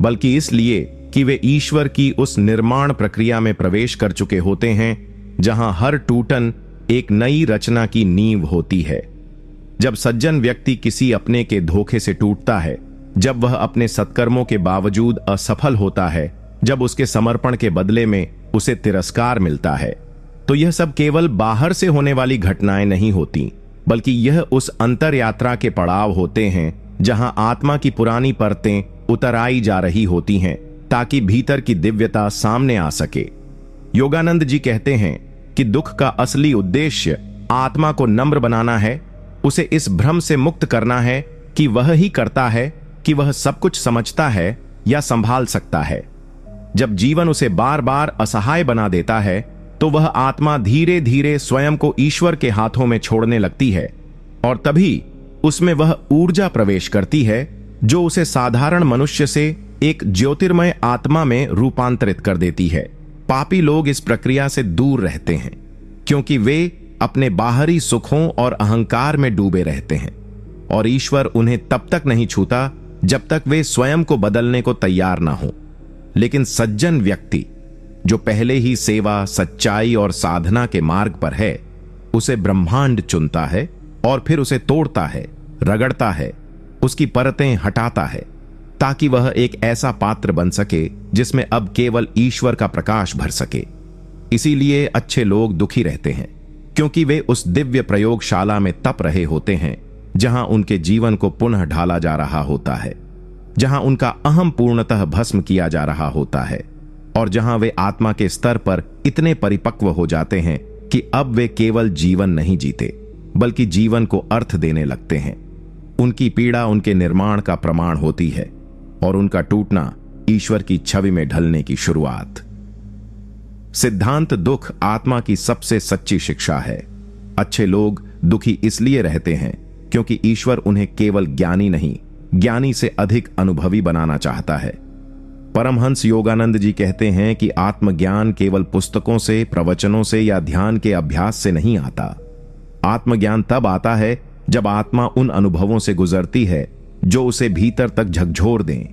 बल्कि इसलिए कि वे ईश्वर की उस निर्माण प्रक्रिया में प्रवेश कर चुके होते हैं जहां हर टूटन एक नई रचना की नींव होती है। जब सज्जन व्यक्ति किसी अपने के धोखे से टूटता है, जब वह अपने सत्कर्मों के बावजूद असफल होता है, जब उसके समर्पण के बदले में उसे तिरस्कार मिलता है, तो यह सब केवल बाहर से होने वाली घटनाएं नहीं होती, बल्कि यह उस अंतर यात्रा के पड़ाव होते हैं जहां आत्मा की पुरानी परतें उतर आई जा रही होती हैं ताकि भीतर की दिव्यता सामने आ सके। योगानंद जी कहते हैं कि दुख का असली उद्देश्य आत्मा को नम्र बनाना है, उसे इस भ्रम से मुक्त करना है कि वह ही करता है, कि वह सब कुछ समझता है या संभाल सकता है। जब जीवन उसे बार बार असहाय बना देता है तो वह आत्मा धीरे धीरे स्वयं को ईश्वर के हाथों में छोड़ने लगती है और तभी उसमें वह ऊर्जा प्रवेश करती है जो उसे साधारण मनुष्य से एक ज्योतिर्मय आत्मा में रूपांतरित कर देती है। पापी लोग इस प्रक्रिया से दूर रहते हैं क्योंकि वे अपने बाहरी सुखों और अहंकार में डूबे रहते हैं और ईश्वर उन्हें तब तक नहीं छूता जब तक वे स्वयं को बदलने को तैयार ना हो। लेकिन सज्जन व्यक्ति जो पहले ही सेवा, सच्चाई और साधना के मार्ग पर है, उसे ब्रह्मांड चुनता है और फिर उसे तोड़ता है, रगड़ता है, उसकी परतें हटाता है ताकि वह एक ऐसा पात्र बन सके जिसमें अब केवल ईश्वर का प्रकाश भर सके। इसीलिए अच्छे लोग दुखी रहते हैं क्योंकि वे उस दिव्य प्रयोगशाला में तप रहे होते हैं जहां उनके जीवन को पुनः ढाला जा रहा होता है, जहां उनका अहम पूर्णतः भस्म किया जा रहा होता है और जहां वे आत्मा के स्तर पर इतने परिपक्व हो जाते हैं कि अब वे केवल जीवन नहीं जीते बल्कि जीवन को अर्थ देने लगते हैं। उनकी पीड़ा उनके निर्माण का प्रमाण होती है और उनका टूटना ईश्वर की छवि में ढलने की शुरुआत। सिद्धांत दुख आत्मा की सबसे सच्ची शिक्षा है। अच्छे लोग दुखी इसलिए रहते हैं क्योंकि ईश्वर उन्हें केवल ज्ञानी नहीं, ज्ञानी से अधिक अनुभवी बनाना चाहता है। परमहंस योगानंद जी कहते हैं कि आत्मज्ञान केवल पुस्तकों से, प्रवचनों से या ध्यान के अभ्यास से नहीं आता। आत्मज्ञान तब आता है जब आत्मा उन अनुभवों से गुजरती है जो उसे भीतर तक झकझोर दें,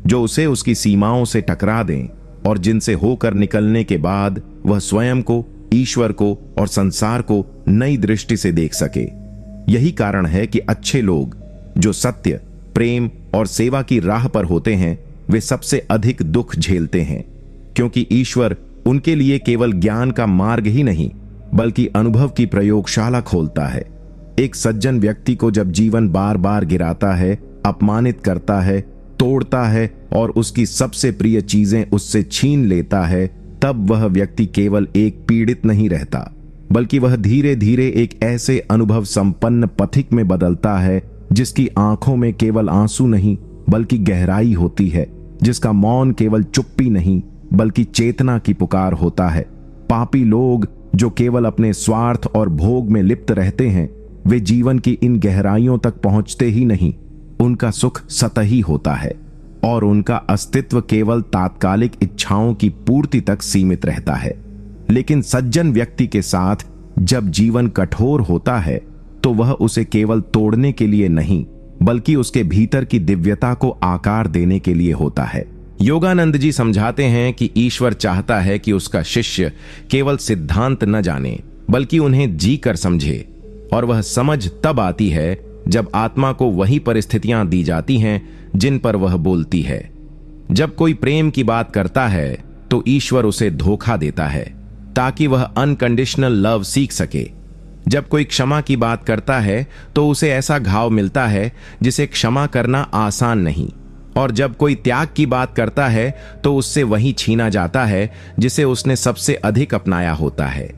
जो उसे उसकी सीमाओं से टकरा दें और जिनसे होकर निकलने के बाद वह स्वयं को, ईश्वर को और संसार को नई दृष्टि से देख सके। यही कारण है कि अच्छे लोग जो सत्य, प्रेम और सेवा की राह पर होते हैं वे सबसे अधिक दुख झेलते हैं क्योंकि ईश्वर उनके लिए केवल ज्ञान का मार्ग ही नहीं बल्कि अनुभव की प्रयोगशाला खोलता है। एक सज्जन व्यक्ति को जब जीवन बार बार गिराता है, अपमानित करता है, तोड़ता है और उसकी सबसे प्रिय चीजें उससे छीन लेता है, तब वह व्यक्ति केवल एक पीड़ित नहीं रहता बल्कि वह धीरे धीरे एक ऐसे अनुभव संपन्न पथिक में बदलता है जिसकी आंखों में केवल आंसू नहीं बल्कि गहराई होती है, जिसका मौन केवल चुप्पी नहीं बल्कि चेतना की पुकार होता है। पापी लोग जो केवल अपने स्वार्थ और भोग में लिप्त रहते हैं वे जीवन की इन गहराइयों तक पहुंचते ही नहीं। उनका सुख सतही होता है और उनका अस्तित्व केवल तात्कालिक इच्छाओं की पूर्ति तक सीमित रहता है। लेकिन सज्जन व्यक्ति के साथ जब जीवन कठोर होता है तो वह उसे केवल तोड़ने के लिए नहीं बल्कि उसके भीतर की दिव्यता को आकार देने के लिए होता है। योगानंद जी समझाते हैं कि ईश्वर चाहता है कि उसका शिष्य केवल सिद्धांत न जाने बल्कि उन्हें जी कर समझे, और वह समझ तब आती है जब आत्मा को वही परिस्थितियां दी जाती हैं जिन पर वह बोलती है। जब कोई प्रेम की बात करता है तो ईश्वर उसे धोखा देता है ताकि वह अनकंडीशनल लव सीख सके। जब कोई क्षमा की बात करता है तो उसे ऐसा घाव मिलता है जिसे क्षमा करना आसान नहीं, और जब कोई त्याग की बात करता है तो उससे वही छीना जाता है जिसे उसने सबसे अधिक अपनाया होता है।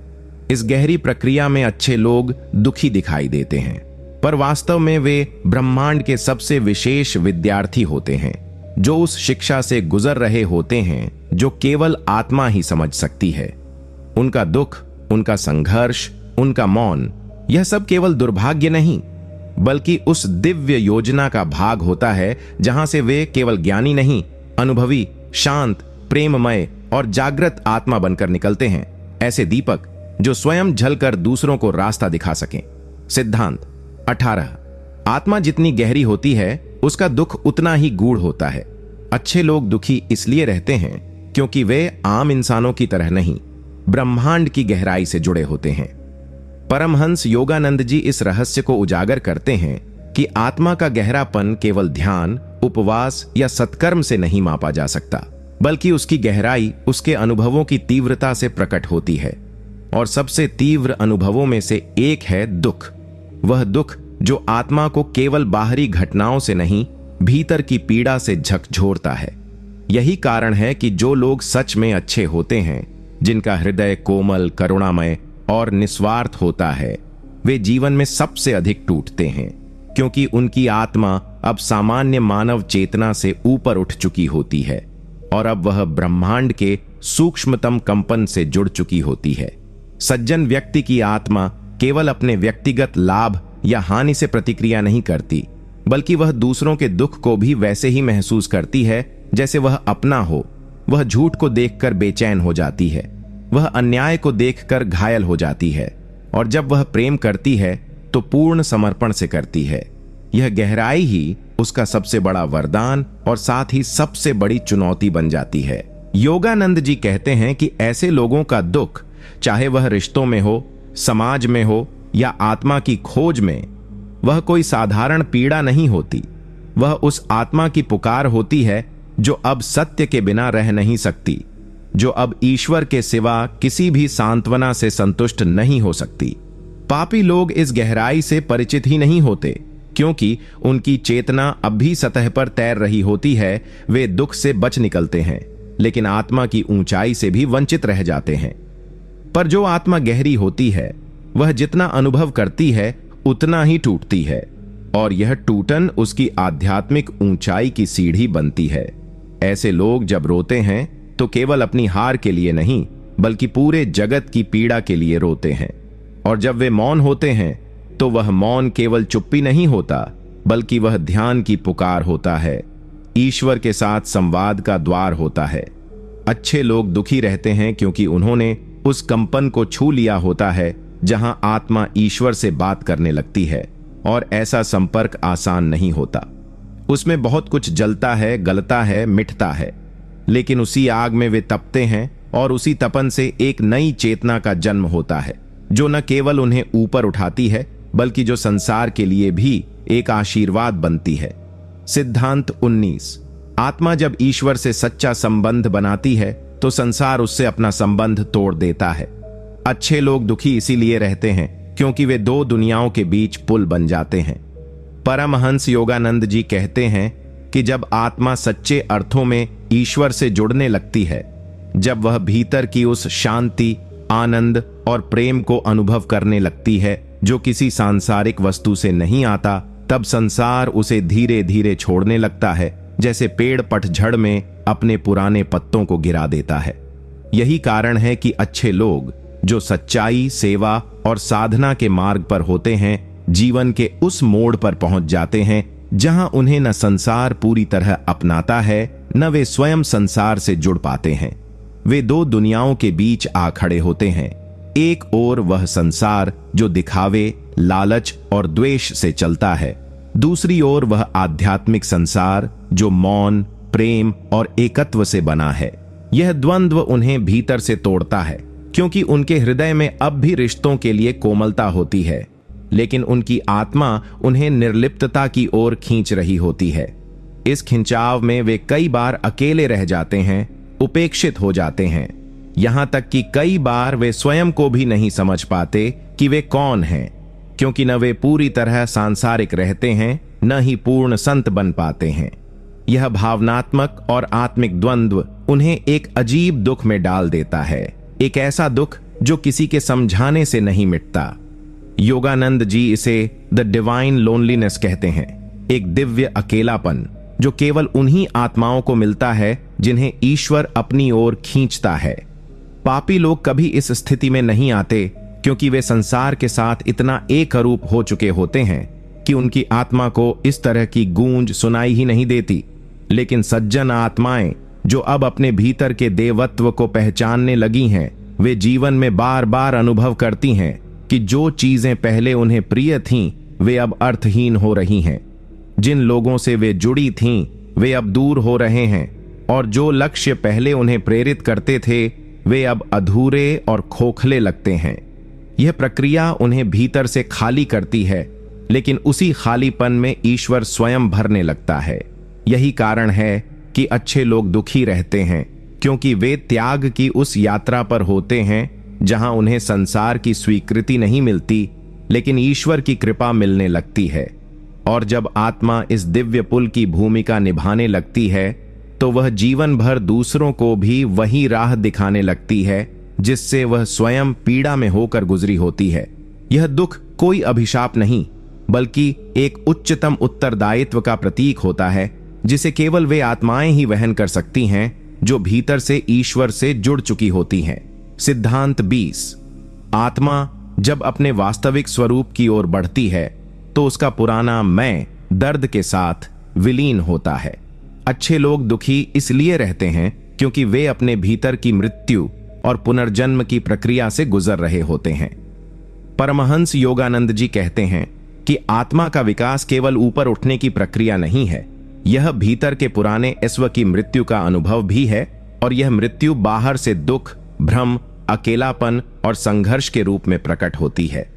इस गहरी प्रक्रिया में अच्छे लोग दुखी दिखाई देते हैं, पर वास्तव में वे ब्रह्मांड के सबसे विशेष विद्यार्थी होते हैं जो उस शिक्षा से गुजर रहे होते हैं जो केवल आत्मा ही समझ सकती है। उनका दुख, उनका संघर्ष, उनका मौन, यह सब केवल दुर्भाग्य नहीं बल्कि उस दिव्य योजना का भाग होता है जहां से वे केवल ज्ञानी नहीं, अनुभवी, शांत, प्रेममय और जागृत आत्मा बनकर निकलते हैं। ऐसे दीपक जो स्वयं जलकर दूसरों को रास्ता दिखा सकें। सिद्धांत 18। आत्मा जितनी गहरी होती है उसका दुख उतना ही गूढ़ होता है। अच्छे लोग दुखी इसलिए रहते हैं क्योंकि वे आम इंसानों की तरह नहीं, ब्रह्मांड की गहराई से जुड़े होते हैं। परमहंस योगानंद जी इस रहस्य को उजागर करते हैं कि आत्मा का गहरापन केवल ध्यान, उपवास या सत्कर्म से नहीं मापा जा सकता, बल्कि उसकी गहराई उसके अनुभवों की तीव्रता से प्रकट होती है। और सबसे तीव्र अनुभवों में से एक है दुख। वह दुख जो आत्मा को केवल बाहरी घटनाओं से नहीं, भीतर की पीड़ा से झकझोरता है। यही कारण है कि जो लोग सच में अच्छे होते हैं, जिनका हृदय कोमल, करुणामय और निस्वार्थ होता है, वे जीवन में सबसे अधिक टूटते हैं, क्योंकि उनकी आत्मा अब सामान्य मानव चेतना से ऊपर उठ चुकी होती है और अब वह ब्रह्मांड के सूक्ष्मतम कंपन से जुड़ चुकी होती है। सज्जन व्यक्ति की आत्मा केवल अपने व्यक्तिगत लाभ या हानि से प्रतिक्रिया नहीं करती, बल्कि वह दूसरों के दुख को भी वैसे ही महसूस करती है जैसे वह अपना हो। वह झूठ को देखकर बेचैन हो जाती है, वह अन्याय को देखकर घायल हो जाती है, और जब वह प्रेम करती है तो पूर्ण समर्पण से करती है। यह गहराई ही उसका सबसे बड़ा वरदान और साथ ही सबसे बड़ी चुनौती बन जाती है। योगानंद जी कहते हैं कि ऐसे लोगों का दुख, चाहे वह रिश्तों में हो, समाज में हो या आत्मा की खोज में, वह कोई साधारण पीड़ा नहीं होती। वह उस आत्मा की पुकार होती है जो अब सत्य के बिना रह नहीं सकती, जो अब ईश्वर के सिवा किसी भी सांत्वना से संतुष्ट नहीं हो सकती। पापी लोग इस गहराई से परिचित ही नहीं होते, क्योंकि उनकी चेतना अब भी सतह पर तैर रही होती है। वे दुख से बच निकलते हैं, लेकिन आत्मा की ऊंचाई से भी वंचित रह जाते हैं। पर जो आत्मा गहरी होती है, वह जितना अनुभव करती है उतना ही टूटती है, और यह टूटन उसकी आध्यात्मिक ऊंचाई की सीढ़ी बनती है। ऐसे लोग जब रोते हैं तो केवल अपनी हार के लिए नहीं, बल्कि पूरे जगत की पीड़ा के लिए रोते हैं। और जब वे मौन होते हैं तो वह मौन केवल चुप्पी नहीं होता, बल्कि वह ध्यान की पुकार होता है, ईश्वर के साथ संवाद का द्वार होता है। अच्छे लोग दुखी रहते हैं क्योंकि उन्होंने उस कंपन को छू लिया होता है जहां आत्मा ईश्वर से बात करने लगती है, और ऐसा संपर्क आसान नहीं होता। उसमें बहुत कुछ जलता है, गलता है, मिटता है, लेकिन उसी आग में वे तपते हैं, और उसी तपन से एक नई चेतना का जन्म होता है, जो न केवल उन्हें ऊपर उठाती है, बल्कि जो संसार के लिए भी एक आशीर्वाद बनती है। सिद्धांत 19। आत्मा जब ईश्वर से सच्चा संबंध बनाती है तो संसार उससे अपना संबंध तोड़ देता है। अच्छे लोग दुखी इसीलिए रहते हैं क्योंकि वे दो दुनियाओं के बीच पुल बन जाते हैं। परमहंस योगानंद जी कहते हैं कि जब आत्मा सच्चे अर्थों में ईश्वर से जुड़ने लगती है, जब वह भीतर की उस शांति, आनंद और प्रेम को अनुभव करने लगती है जो किसी सांसारिक वस्तु से नहीं आता, तब संसार उसे धीरे धीरे छोड़ने लगता है, जैसे पेड़ पतझड़ में अपने पुराने पत्तों को गिरा देता है। यही कारण है कि अच्छे लोग जो सच्चाई, सेवा और साधना के मार्ग पर होते हैं, जीवन के उस मोड़ पर पहुंच जाते हैं जहां उन्हें न संसार पूरी तरह अपनाता है, न वे स्वयं संसार से जुड़ पाते हैं। वे दो दुनियाओं के बीच आ खड़े होते हैं। एक ओर वह संसार जो दिखावे, लालच और द्वेष से चलता है, दूसरी ओर वह आध्यात्मिक संसार जो मौन, प्रेम और एकत्व से बना है। यह द्वंद्व उन्हें भीतर से तोड़ता है, क्योंकि उनके हृदय में अब भी रिश्तों के लिए कोमलता होती है, लेकिन उनकी आत्मा उन्हें निर्लिप्तता की ओर खींच रही होती है। इस खिंचाव में वे कई बार अकेले रह जाते हैं, उपेक्षित हो जाते हैं, यहां तक कि कई बार वे स्वयं को भी नहीं समझ पाते कि वे कौन हैं, क्योंकि न वे पूरी तरह सांसारिक रहते हैं, न ही पूर्ण संत बन पाते हैं। यह भावनात्मक और आत्मिक द्वंद्व उन्हें एक अजीब दुख में डाल देता है, एक ऐसा दुख जो किसी के समझाने से नहीं मिटता। योगानंद जी इसे द डिवाइन लोनलीनेस कहते हैं, एक दिव्य अकेलापन जो केवल उन्हीं आत्माओं को मिलता है जिन्हें ईश्वर अपनी ओर खींचता है। पापी लोग कभी इस स्थिति में नहीं आते, क्योंकि वे संसार के साथ इतना एकरूप हो चुके होते हैं कि उनकी आत्मा को इस तरह की गूंज सुनाई ही नहीं देती। लेकिन सज्जन आत्माएं जो अब अपने भीतर के देवत्व को पहचानने लगी हैं, वे जीवन में बार बार अनुभव करती हैं कि जो चीजें पहले उन्हें प्रिय थीं, वे अब अर्थहीन हो रही हैं। जिन लोगों से वे जुड़ी थीं, वे अब दूर हो रहे हैं, और जो लक्ष्य पहले उन्हें प्रेरित करते थे, वे अब अधूरे और खोखले लगते हैं। यह प्रक्रिया उन्हें भीतर से खाली करती है, लेकिन उसी खालीपन में ईश्वर स्वयं भरने लगता है। यही कारण है कि अच्छे लोग दुखी रहते हैं, क्योंकि वे त्याग की उस यात्रा पर होते हैं जहां उन्हें संसार की स्वीकृति नहीं मिलती, लेकिन ईश्वर की कृपा मिलने लगती है। और जब आत्मा इस दिव्य पुल की भूमिका निभाने लगती है, तो वह जीवन भर दूसरों को भी वही राह दिखाने लगती है जिससे वह स्वयं पीड़ा में होकर गुजरी होती है। यह दुख कोई अभिशाप नहीं, बल्कि एक उच्चतम उत्तरदायित्व का प्रतीक होता है, जिसे केवल वे आत्माएं ही वहन कर सकती हैं जो भीतर से ईश्वर से जुड़ चुकी होती हैं। सिद्धांत 20। आत्मा जब अपने वास्तविक स्वरूप की ओर बढ़ती है तो उसका पुराना मैं दर्द के साथ विलीन होता है। अच्छे लोग दुखी इसलिए रहते हैं क्योंकि वे अपने भीतर की मृत्यु और पुनर्जन्म की प्रक्रिया से गुजर रहे होते हैं। परमहंस योगानंद जी कहते हैं कि आत्मा का विकास केवल ऊपर उठने की प्रक्रिया नहीं है, यह भीतर के पुराने स्व की मृत्यु का अनुभव भी है, और यह मृत्यु बाहर से दुख, भ्रम, अकेलापन और संघर्ष के रूप में प्रकट होती है।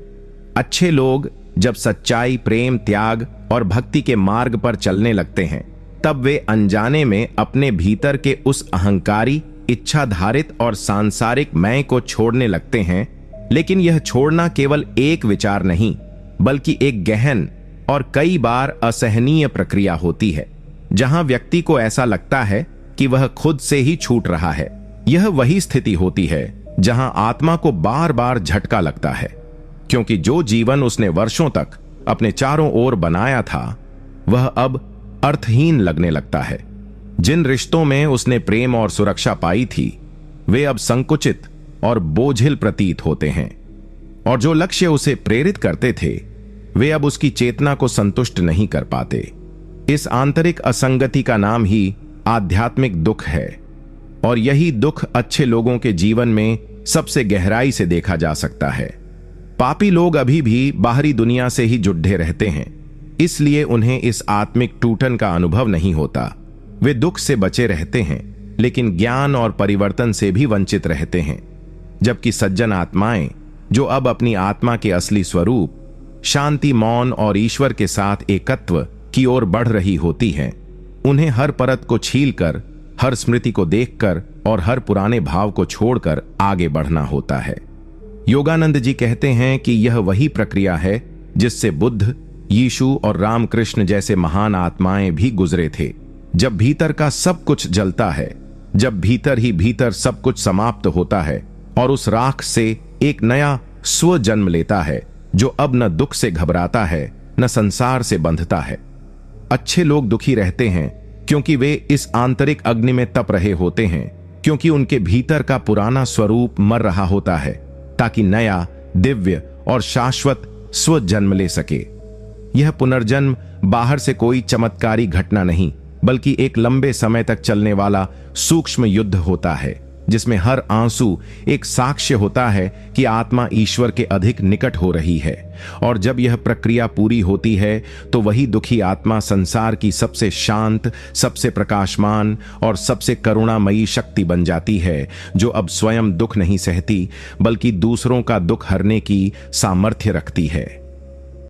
अच्छे लोग जब सच्चाई, प्रेम, त्याग और भक्ति के मार्ग पर चलने लगते हैं, तब वे अनजाने में अपने भीतर के उस अहंकारी, इच्छाधारित और सांसारिक मैं को छोड़ने लगते हैं। लेकिन यह छोड़ना केवल एक विचार नहीं, बल्कि एक गहन और कई बार असहनीय प्रक्रिया होती है, जहां व्यक्ति को ऐसा लगता है कि वह खुद से ही छूट रहा है। यह वही स्थिति होती है जहां आत्मा को बार बार झटका लगता है, क्योंकि जो जीवन उसने वर्षों तक अपने चारों ओर बनाया था, वह अब अर्थहीन लगने लगता है। जिन रिश्तों में उसने प्रेम और सुरक्षा पाई थी, वे अब संकुचित और बोझिल प्रतीत होते हैं, और जो लक्ष्य उसे प्रेरित करते थे, वे अब उसकी चेतना को संतुष्ट नहीं कर पाते। इस आंतरिक असंगति का नाम ही आध्यात्मिक दुख है, और यही दुख अच्छे लोगों के जीवन में सबसे गहराई से देखा जा सकता है। पापी लोग अभी भी बाहरी दुनिया से ही जुड़े रहते हैं, इसलिए उन्हें इस आत्मिक टूटन का अनुभव नहीं होता। वे दुख से बचे रहते हैं, लेकिन ज्ञान और परिवर्तन से भी वंचित रहते हैं। जबकि सज्जन आत्माएं, जो अब अपनी आत्मा के असली स्वरूप, शांति, मौन और ईश्वर के साथ एकत्व की ओर बढ़ रही होती हैं, उन्हें हर परत को छीलकर, हर स्मृति को देखकर और हर पुराने भाव को छोड़कर आगे बढ़ना होता है। योगानंद जी कहते हैं कि यह वही प्रक्रिया है जिससे बुद्ध, यीशु और रामकृष्ण जैसे महान आत्माएं भी गुजरे थे। जब भीतर का सब कुछ जलता है, जब भीतर ही भीतर सब कुछ समाप्त होता है और उस राख से एक नया स्व जन्म लेता है, जो अब न दुख से घबराता है, न संसार से बंधता है। अच्छे लोग दुखी रहते हैं क्योंकि वे इस आंतरिक अग्नि में तप रहे होते हैं, क्योंकि उनके भीतर का पुराना स्वरूप मर रहा होता है, ताकि नया, दिव्य और शाश्वत स्व जन्म ले सके। यह पुनर्जन्म बाहर से कोई चमत्कारी घटना नहीं, बल्कि एक लंबे समय तक चलने वाला सूक्ष्म युद्ध होता है, जिसमें हर आंसू एक साक्ष्य होता है कि आत्मा ईश्वर के अधिक निकट हो रही है। और जब यह प्रक्रिया पूरी होती है, तो वही दुखी आत्मा संसार की सबसे शांत, सबसे प्रकाशमान और सबसे करुणामयी शक्ति बन जाती है, जो अब स्वयं दुख नहीं सहती, बल्कि दूसरों का दुख हरने की सामर्थ्य रखती है।